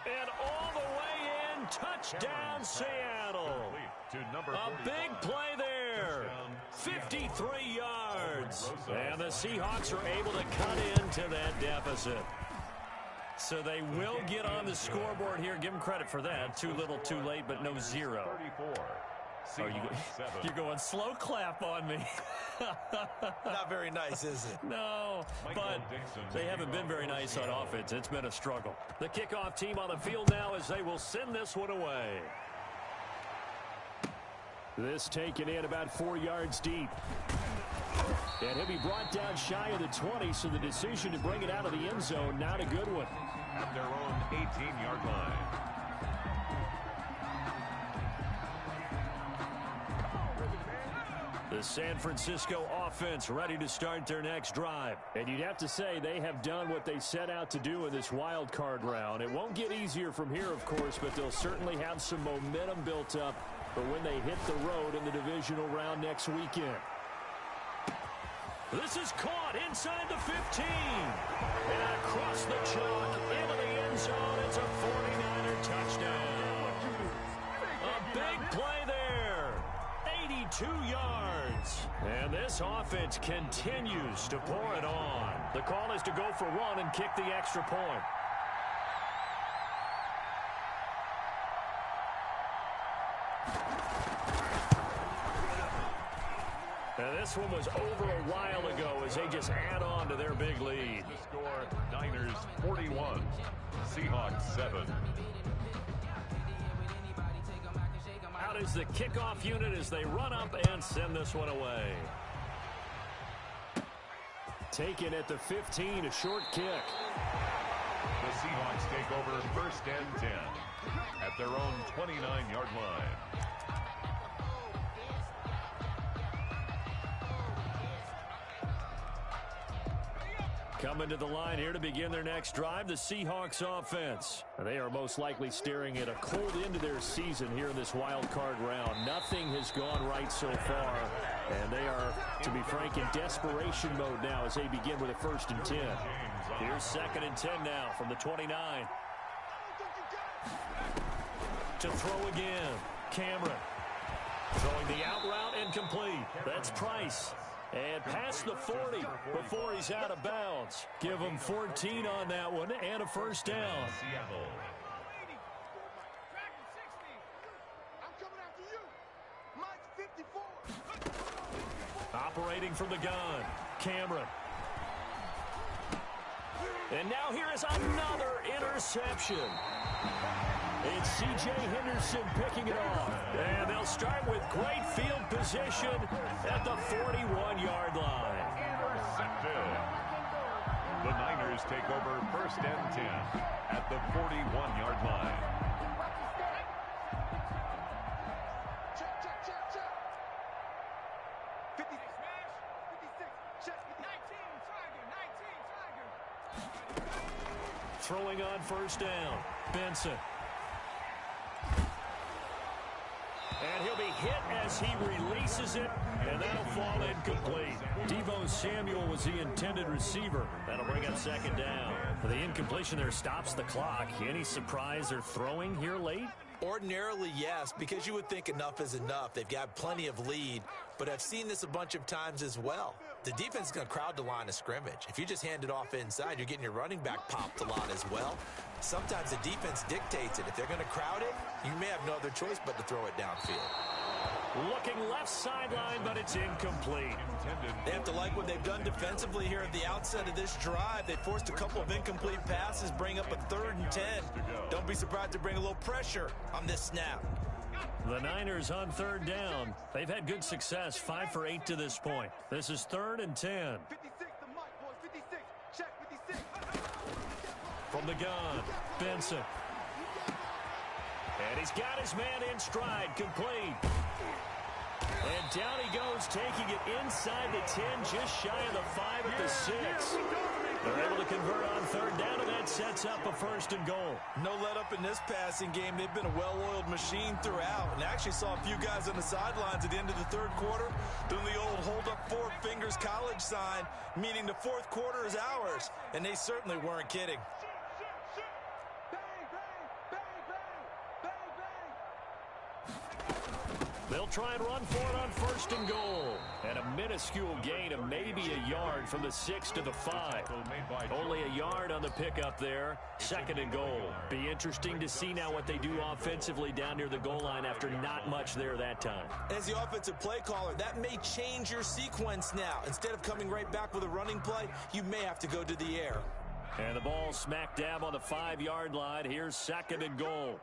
And all the way in, touchdown Seattle. A big play there. 53 yards. And the Seahawks are able to cut into that deficit. So they will get on the scoreboard here. Give them credit for that. Too little, too late, but no 0. Oh, you're going slow clap on me. Not very nice, is it? No, but they haven't been very nice on offense. It's been a struggle. The kickoff team on the field now as they will send this one away. This taken in about 4 yards deep. And he'll be brought down shy of the 20, so the decision to bring it out of the end zone, not a good one. At their own 18-yard line. The San Francisco offense ready to start their next drive. And you'd have to say they have done what they set out to do in this wild card round. It won't get easier from here, of course, but they'll certainly have some momentum built up for when they hit the road in the divisional round next weekend. This is caught inside the 15. And across the chalk into the end zone. It's a 49er touchdown. A big play there. 82 yards. And this offense continues to pour it on. The call is to go for one and kick the extra point. And this one was over a while ago as they just add on to their big lead. The score, Niners 41, Seahawks 7. Out is the kickoff unit as they run up and send this one away. Taken at the 15, a short kick. The Seahawks take over 1st and 10 at their own 29-yard line. Coming to the line here to begin their next drive, the Seahawks offense. They are most likely staring at a cold end to their season here in this wild card round. Nothing has gone right so far, and they are, to be frank, in desperation mode now as they begin with a 1st and 10. Here's 2nd and 10 now from the 29. To throw again, Cameron. Throwing the out route incomplete. That's Price. And past the 40 before he's out of bounds. Give him 14 on that one and a 1st down. Operating from the gun, Cameron. And now here is another interception. It's C.J. Henderson picking it off. And they'll start with great field position at the 41-yard line. Intercepted. The Niners take over 1st and 10 at the 41-yard line. Throwing on 1st down, Benson. And he'll be hit as he releases it, and that'll fall incomplete. Deebo Samuel was the intended receiver. That'll bring up second down. The incompletion there stops the clock. Any surprise they're throwing here late? Ordinarily, yes, because you would think enough is enough. They've got plenty of lead, but I've seen this a bunch of times as well. The defense is going to crowd the line of scrimmage. If you just hand it off inside, you're getting your running back popped a lot as well. Sometimes the defense dictates it. If they're going to crowd it, you may have no other choice but to throw it downfield. Looking left sideline, but it's incomplete. They have to like what they've done defensively here at the outset of this drive. They forced a couple of incomplete passes, bring up a 3rd and 10. Don't be surprised to bring a little pressure on this snap. The Niners on 3rd down. They've had good success, 5 for 8 to this point. This is 3rd and 10. 56, the mic, boys. 56. Check 56. From the gun, Benson. And he's got his man in stride, complete. And down he goes, taking it inside the 10, just shy of the 5 at the 6. They're able to convert on 3rd down, and that sets up a 1st and goal. No let up in this passing game. They've been a well-oiled machine throughout, and actually saw a few guys on the sidelines at the end of the 3rd quarter doing the old hold up 4 fingers college sign, meaning the 4th quarter is ours, and they certainly weren't kidding. They'll try and run for it on 1st and goal. And a minuscule gain of maybe a yard from the 6 to the 5. Only a yard on the pickup there. 2nd and goal. Be interesting to see now what they do offensively down near the goal line after not much there that time. As the offensive play caller, that may change your sequence now. Instead of coming right back with a running play, you may have to go to the air. And the ball smack dab on the 5-yard line. Here's 2nd and goal.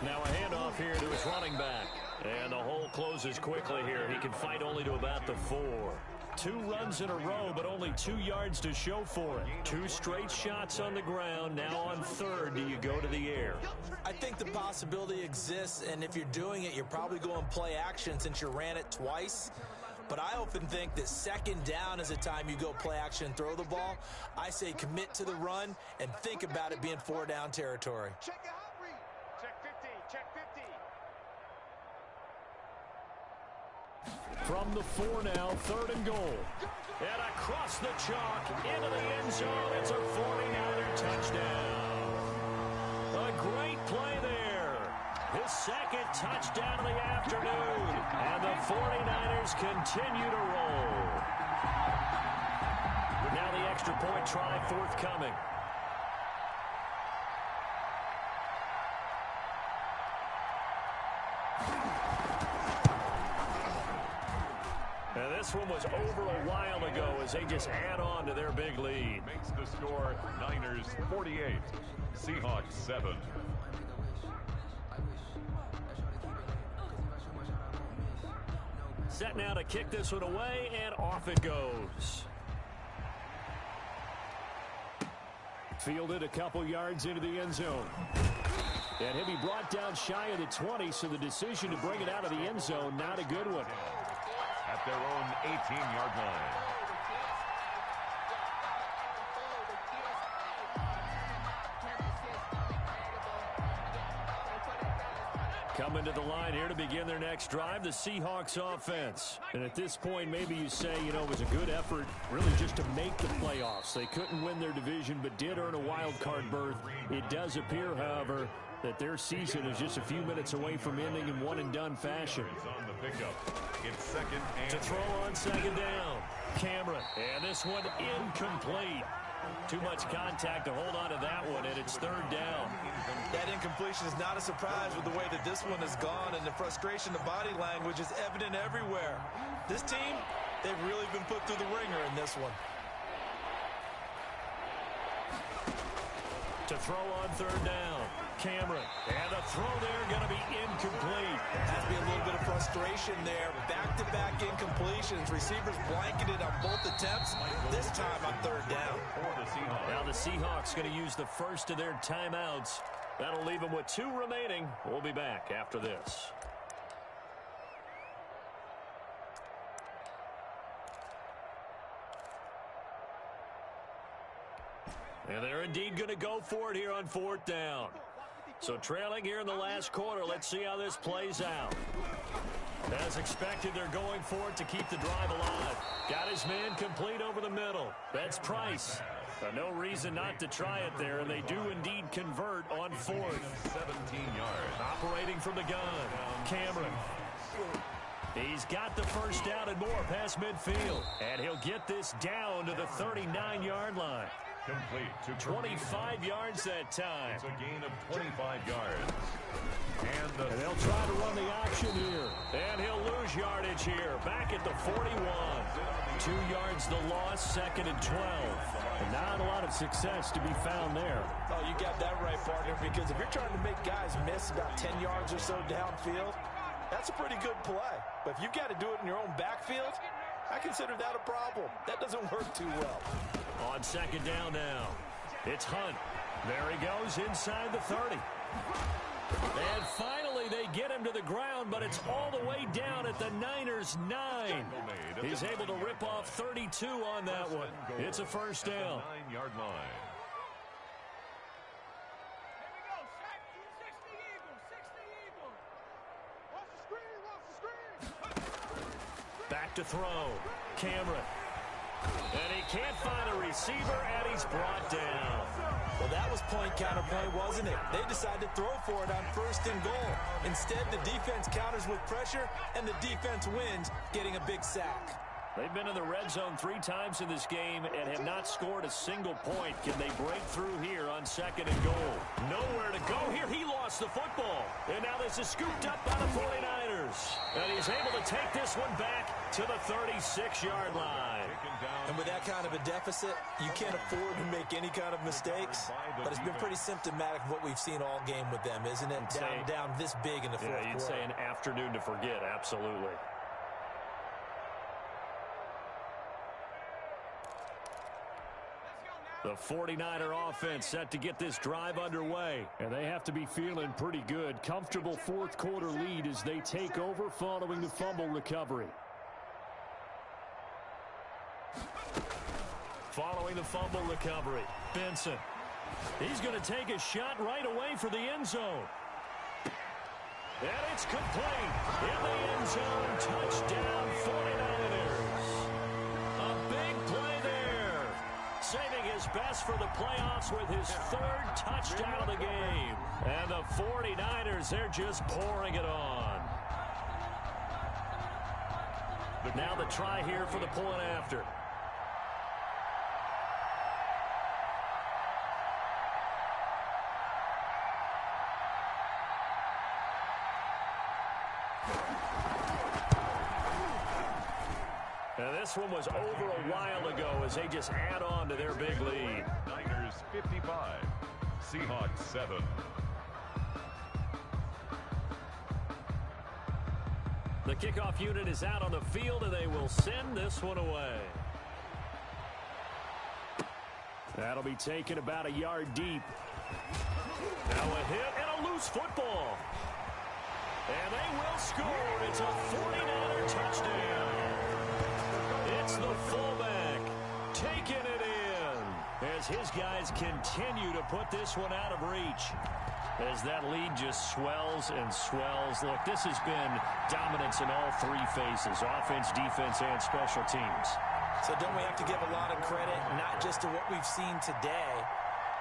Now a handoff here to his running back. And the hole closes quickly here. He can fight only to about the 4. 2 runs in a row, but only 2 yards to show for it. 2 straight shots on the ground. Now on 3rd, do you go to the air? I think the possibility exists, and if you're doing it, you're probably going play action since you ran it twice. But I often think that 2nd down is a time you go play action and throw the ball. I say commit to the run and think about it being 4 down territory. Check it out. Check 50. Check 50. From the 4 now, 3rd and goal. And across the chalk, into the end zone. It's a 49er touchdown. A great play there. His 2nd touchdown of the afternoon. And the 49ers continue to roll. Now the extra point try forthcoming. This one was over a while ago as they just add on to their big lead. Makes the score Niners 48, Seahawks 7. Set now to kick this one away, and off it goes. Fielded a couple yards into the end zone. And he'll be brought down shy of the 20, so the decision to bring it out of the end zone, not a good one. At their own 18-yard line. Coming to the line here to begin their next drive, the Seahawks offense. And at this point, maybe you say, you know, it was a good effort really just to make the playoffs. They couldn't win their division, but did earn a wild card berth. It does appear, however, that their season is just a few minutes away from ending in one-and-done fashion. On the pickup. It's 2nd and to throw on 2nd down. Cameron, and this one incomplete. Too much contact to hold on to that one, and it's 3rd down. That incompletion is not a surprise with the way that this one has gone, and the frustration, the body language is evident everywhere. This team, they've really been put through the ringer in this one. To throw on 3rd down. Cameron, and the throw there going to be incomplete. Has to be a little bit of frustration there. Back-to-back incompletions. Receivers blanketed on both attempts, this time on 3rd down. Now the Seahawks going to use the first of their timeouts. That'll leave them with 2 remaining. We'll be back after this. And they're indeed going to go for it here on 4th down. So trailing here in the last quarter. Let's see how this plays out. As expected, they're going for it to keep the drive alive. Got his man complete over the middle. That's Price. No reason not to try it there, and they do indeed convert on fourth. 17 yards. Operating from the gun, Cameron. He's got the first down and more past midfield. And he'll get this down to the 39-yard line. Complete to 25 yards that time. It's a gain of 25 yards. And they'll try to run the option here. And he'll lose yardage here. Back at the 41. 2 yards the loss, second and 12. And not a lot of success to be found there. Oh, you got that right, partner, because if you're trying to make guys miss about 10 yards or so downfield, that's a pretty good play. But if you've got to do it in your own backfield, I consider that a problem. That doesn't work too well. On second down now, it's Hunt. There he goes inside the 30. And finally they get him to the ground, but it's all the way down at the Niners' 9. He's able to rip off 32 on that one. It's a first down. 9-yard line. Back to throw. Cameron. And he can't find a receiver, and he's brought down. Well, that was point counterplay, wasn't it? They decided to throw for it on first and goal. Instead, the defense counters with pressure, and the defense wins, getting a big sack. They've been in the red zone 3 times in this game and have not scored a single point. Can they break through here on second and goal? Nowhere to go here. He lost the football. And now this is scooped up by the 49ers. And he's able to take this one back to the 36-yard line. And with that kind of a deficit, you can't afford to make any kind of mistakes. But it's been pretty symptomatic of what we've seen all game with them, isn't it? Down this big in the fourth quarter. Yeah, you'd say an afternoon to forget. Absolutely. The 49er offense set to get this drive underway. And they have to be feeling pretty good. Comfortable fourth quarter lead as they take over following the fumble recovery. Following the fumble recovery, Benson. He's going to take a shot right away for the end zone. And it's complete. In the end zone, touchdown 49ers. A big play there. Saving his best for the playoffs with his 3rd touchdown of the game. And the 49ers, they're just pouring it on. Now the try here for the point after. And this one was over a while ago as they just add on to their big lead. Niners 55, Seahawks 7. The kickoff unit is out on the field, and they will send this one away. That'll be taken about a yard deep. Now a hit and a loose football. And they will score. It's a 49er touchdown. It's the fullback taking it in as his guys continue to put this one out of reach. As that lead just swells and swells. Look, this has been dominance in all 3 phases, offense, defense, and special teams. So don't we have to give a lot of credit, not just to what we've seen today,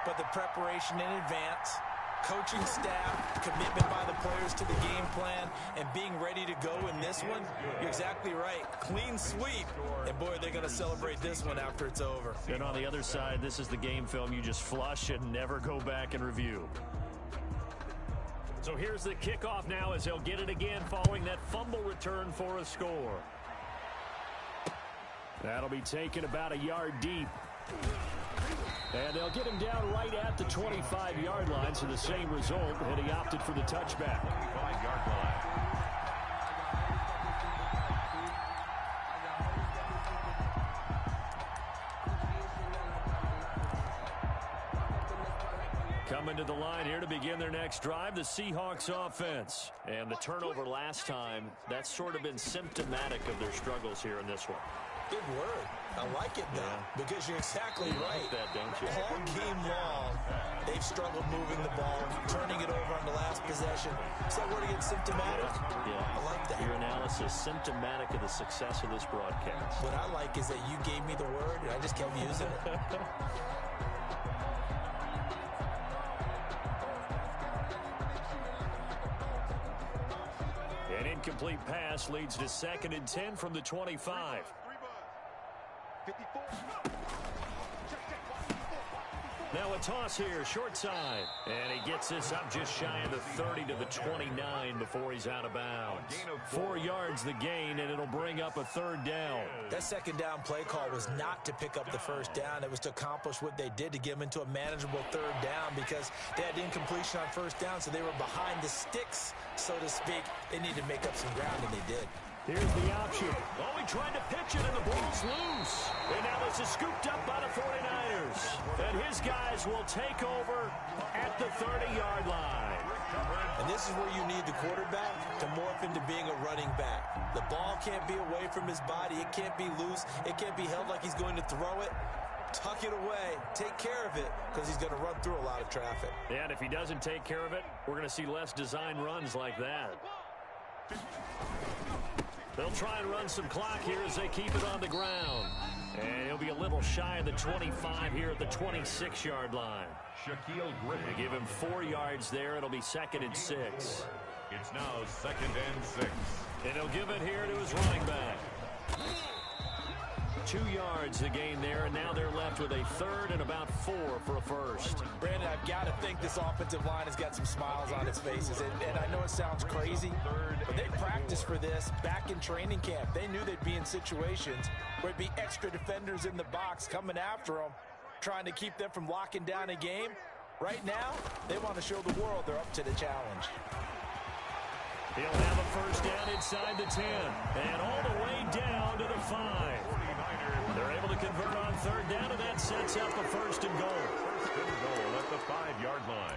but the preparation in advance, coaching staff, commitment by the players to the game plan, and being ready to go in this one? You're exactly right. Clean sweep. And boy, they're going to celebrate this one after it's over. And on the other side, this is the game film you just flush and never go back and review. So here's the kickoff now as they'll get it again following that fumble return for a score. That'll be taken about a yard deep. And they'll get him down right at the 25-yard line, so the same result, and he opted for the touchback. 25-yard line. Coming to the line here to begin their next drive, the Seahawks offense. And the turnover last time, that's sort of been symptomatic of their struggles here in this one. Good word. I like it, though, because you're exactly right. Like that, don't you? All game long, They've struggled moving the ball, turning it over on the last possession. Is that word again, symptomatic? Yeah. I like that. Your analysis, symptomatic of the success of this broadcast. What I like is that you gave me the word, and I just kept using it. An incomplete pass leads to 2nd and 10 from the 25. 54. Now a toss here, short side. And he gets this up just shy of the 30 to the 29 before he's out of bounds. 4 yards the gain, and it'll bring up a 3rd down. That 2nd down play call was not to pick up the 1st down. It was to accomplish what they did, to get them into a manageable 3rd down, because they had incompletion on 1st down, so they were behind the sticks, so to speak. They needed to make up some ground, and they did. Here's the option. Oh, he tried to pitch it, and the ball's loose. And now this is scooped up by the 49ers. And his guys will take over at the 30-yard line. And this is where you need the quarterback to morph into being a running back. The ball can't be away from his body. It can't be loose. It can't be held like he's going to throw it. Tuck it away. Take care of it, because he's going to run through a lot of traffic. Yeah, and if he doesn't take care of it, we're going to see less design runs like that. They'll try and run some clock here as they keep it on the ground. And he'll be a little shy of the 25 here at the 26-yard line. Shaquille Griffin. They give him 4 yards there. It'll be 2nd and 6. It's now 2nd and 6. And he'll give it here to his running back. 2 yards the gain there, and now they're left with a 3rd and about 4 for a 1st. Brandon, I've got to think this offensive line has got some smiles on its faces. And I know it sounds crazy, but they practiced for this back in training camp. They knew they'd be in situations where it'd be extra defenders in the box coming after them, trying to keep them from locking down a game. Right now, they want to show the world they're up to the challenge. He'll have a 1st down inside the 10, and all the way down to the 5. They're able to convert on 3rd down, and that sets up a 1st and goal. 1st and goal at the 5-yard line.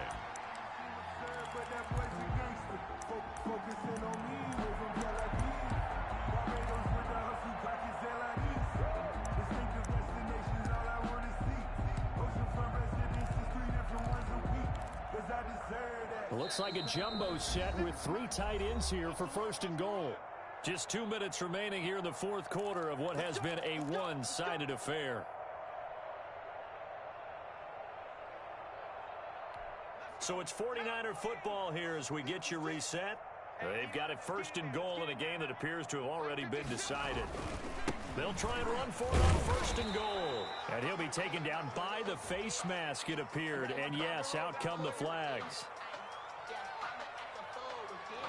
It looks like a jumbo set with 3 tight ends here for 1st and goal. Just 2 minutes remaining here in the 4th quarter of what has been a one-sided affair. So it's 49er football here as we get you reset. They've got it 1st and goal in a game that appears to have already been decided. They'll try and run for it on 1st and goal. And he'll be taken down by the face mask, it appeared. And yes, out come the flags.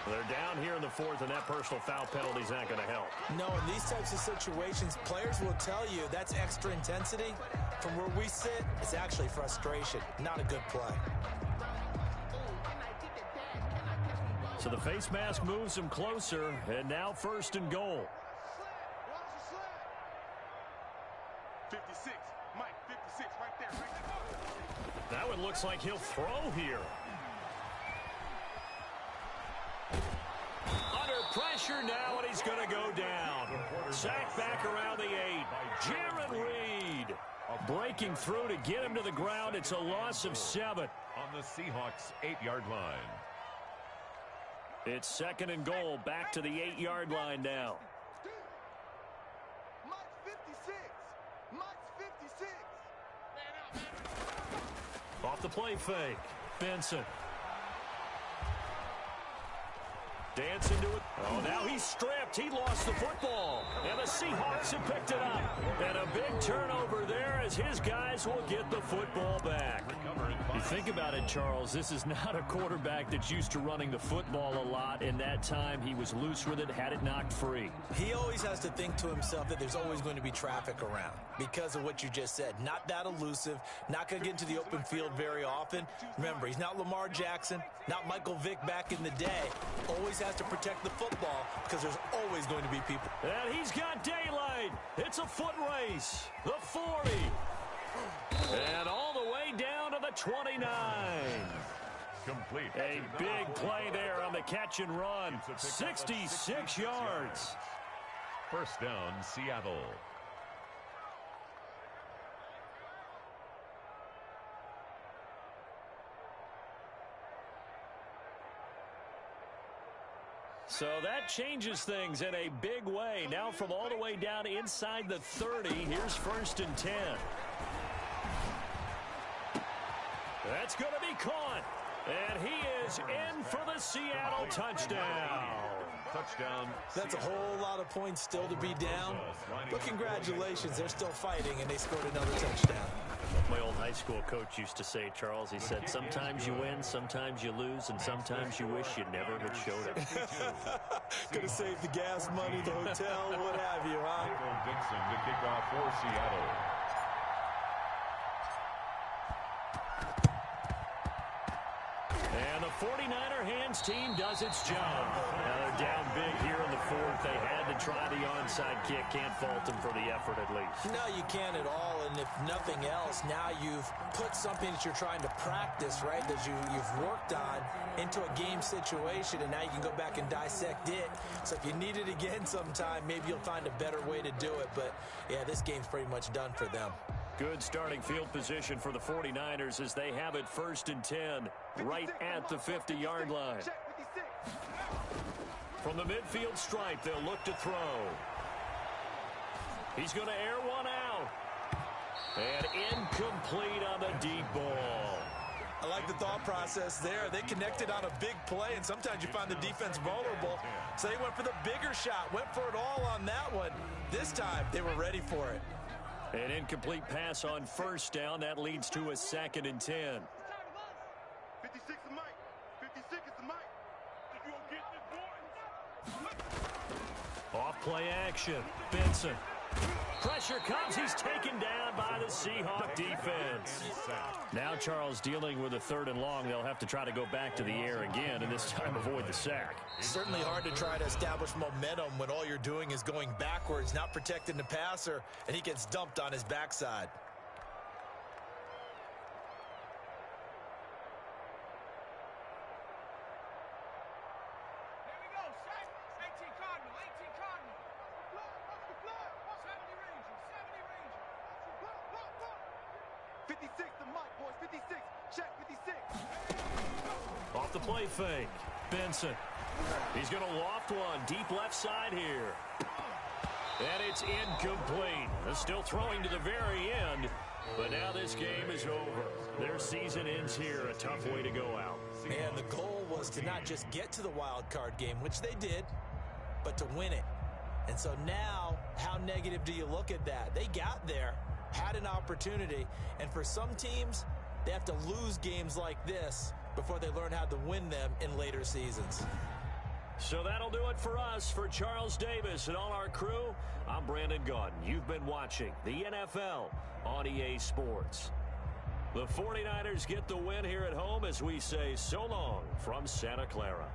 They're down here in the 4th, and that personal foul penalty is not going to help. No, in these types of situations, players will tell you that's extra intensity. From where we sit, it's actually frustration, not a good play. So the face mask moves him closer, and now 1st and goal. 56, Mike, 56, right there. That one looks like he'll throw here. Under pressure now, and he's going to go down. Sacked back around the 8. Jaron Reed breaking through to get him to the ground. It's a loss of 7. On the Seahawks' 8-yard line. It's 2nd and goal, back to the 8-yard line now. Mike's 56. Mike's 56. Off the play fake. Benson. Dancing to it. Oh, now he's stripped. He lost the football. And the Seahawks have picked it up. And a big turnover there as his guys will get the football back. You think about it, Charles. This is not a quarterback that's used to running the football a lot. In that time, he was loose with it, had it knocked free. He always has to think to himself that there's always going to be traffic around because of what you just said. Not that elusive, not going to get into the open field very often. Remember, he's not Lamar Jackson, not Michael Vick back in the day. Always has to protect the football because there's always going to be people. And he's got daylight. It's a foot race. The 40. And all the way down to the 29. Complete. A big play there on the catch and run. 66 yards. 1st down, Seattle. So that changes things in a big way. Now from all the way down inside the 30, here's 1st and 10. That's going to be caught. And he is in for the Seattle touchdown. Touchdown. That's a whole lot of points still to be down. But congratulations, they're still fighting, and they scored another touchdown. My old high school coach used to say, Charles, he said, sometimes you win, sometimes you lose, and sometimes you wish you never had showed up. Could have saved the gas money, the hotel, what have you, huh? Dixon to kick off for Seattle. And the 49er hands team does its job. Now they're down big here in the 4th. They had to try the onside kick. Can't fault them for the effort at least. No, you can't at all. And if nothing else, now you've put something that you're trying to practice, right, that you've worked on into a game situation, and now you can go back and dissect it. So if you need it again sometime, maybe you'll find a better way to do it. But, yeah, this game's pretty much done for them. Good starting field position for the 49ers as they have it 1st and 10 right at the 50-yard line. From the midfield stripe, they'll look to throw. He's going to air one out. And incomplete on the deep ball. I like the thought process there. They connected on a big play, and sometimes you find the defense vulnerable. So they went for the bigger shot, went for it all on that one. This time, they were ready for it. An incomplete pass on 1st down. That leads to a 2nd and 10. 56 is Mike. 56 is the Mike. If you don't get this boy. Off play action. Benson. Pressure comes. He's taken down by the Seahawk defense. Now Charles dealing with a 3rd and long. They'll have to try to go back to the air again, and this time avoid the sack. Certainly hard to try to establish momentum when all you're doing is going backwards, not protecting the passer, and he gets dumped on his backside. Here we go, set. 18 Cardinal, 18 Cardinal. Watch the flag. 70 Ranger, 70 Ranger. 56 to Mike, boys, 56. Check, 56. Off the play fake. Benson. He's going to loft one deep left side here. And it's incomplete. They're still throwing to the very end. But now this game is over. Their season ends here. A tough way to go out. And the goal was to not just get to the wild card game, which they did, but to win it. And so now, how negative do you look at that? They got there, had an opportunity, and for some teams, they have to lose games like this before they learn how to win them in later seasons. So that'll do it for us. For Charles Davis and all our crew, I'm Brandon Gaudin. You've been watching the NFL on EA Sports. The 49ers get the win here at home as we say so long from Santa Clara.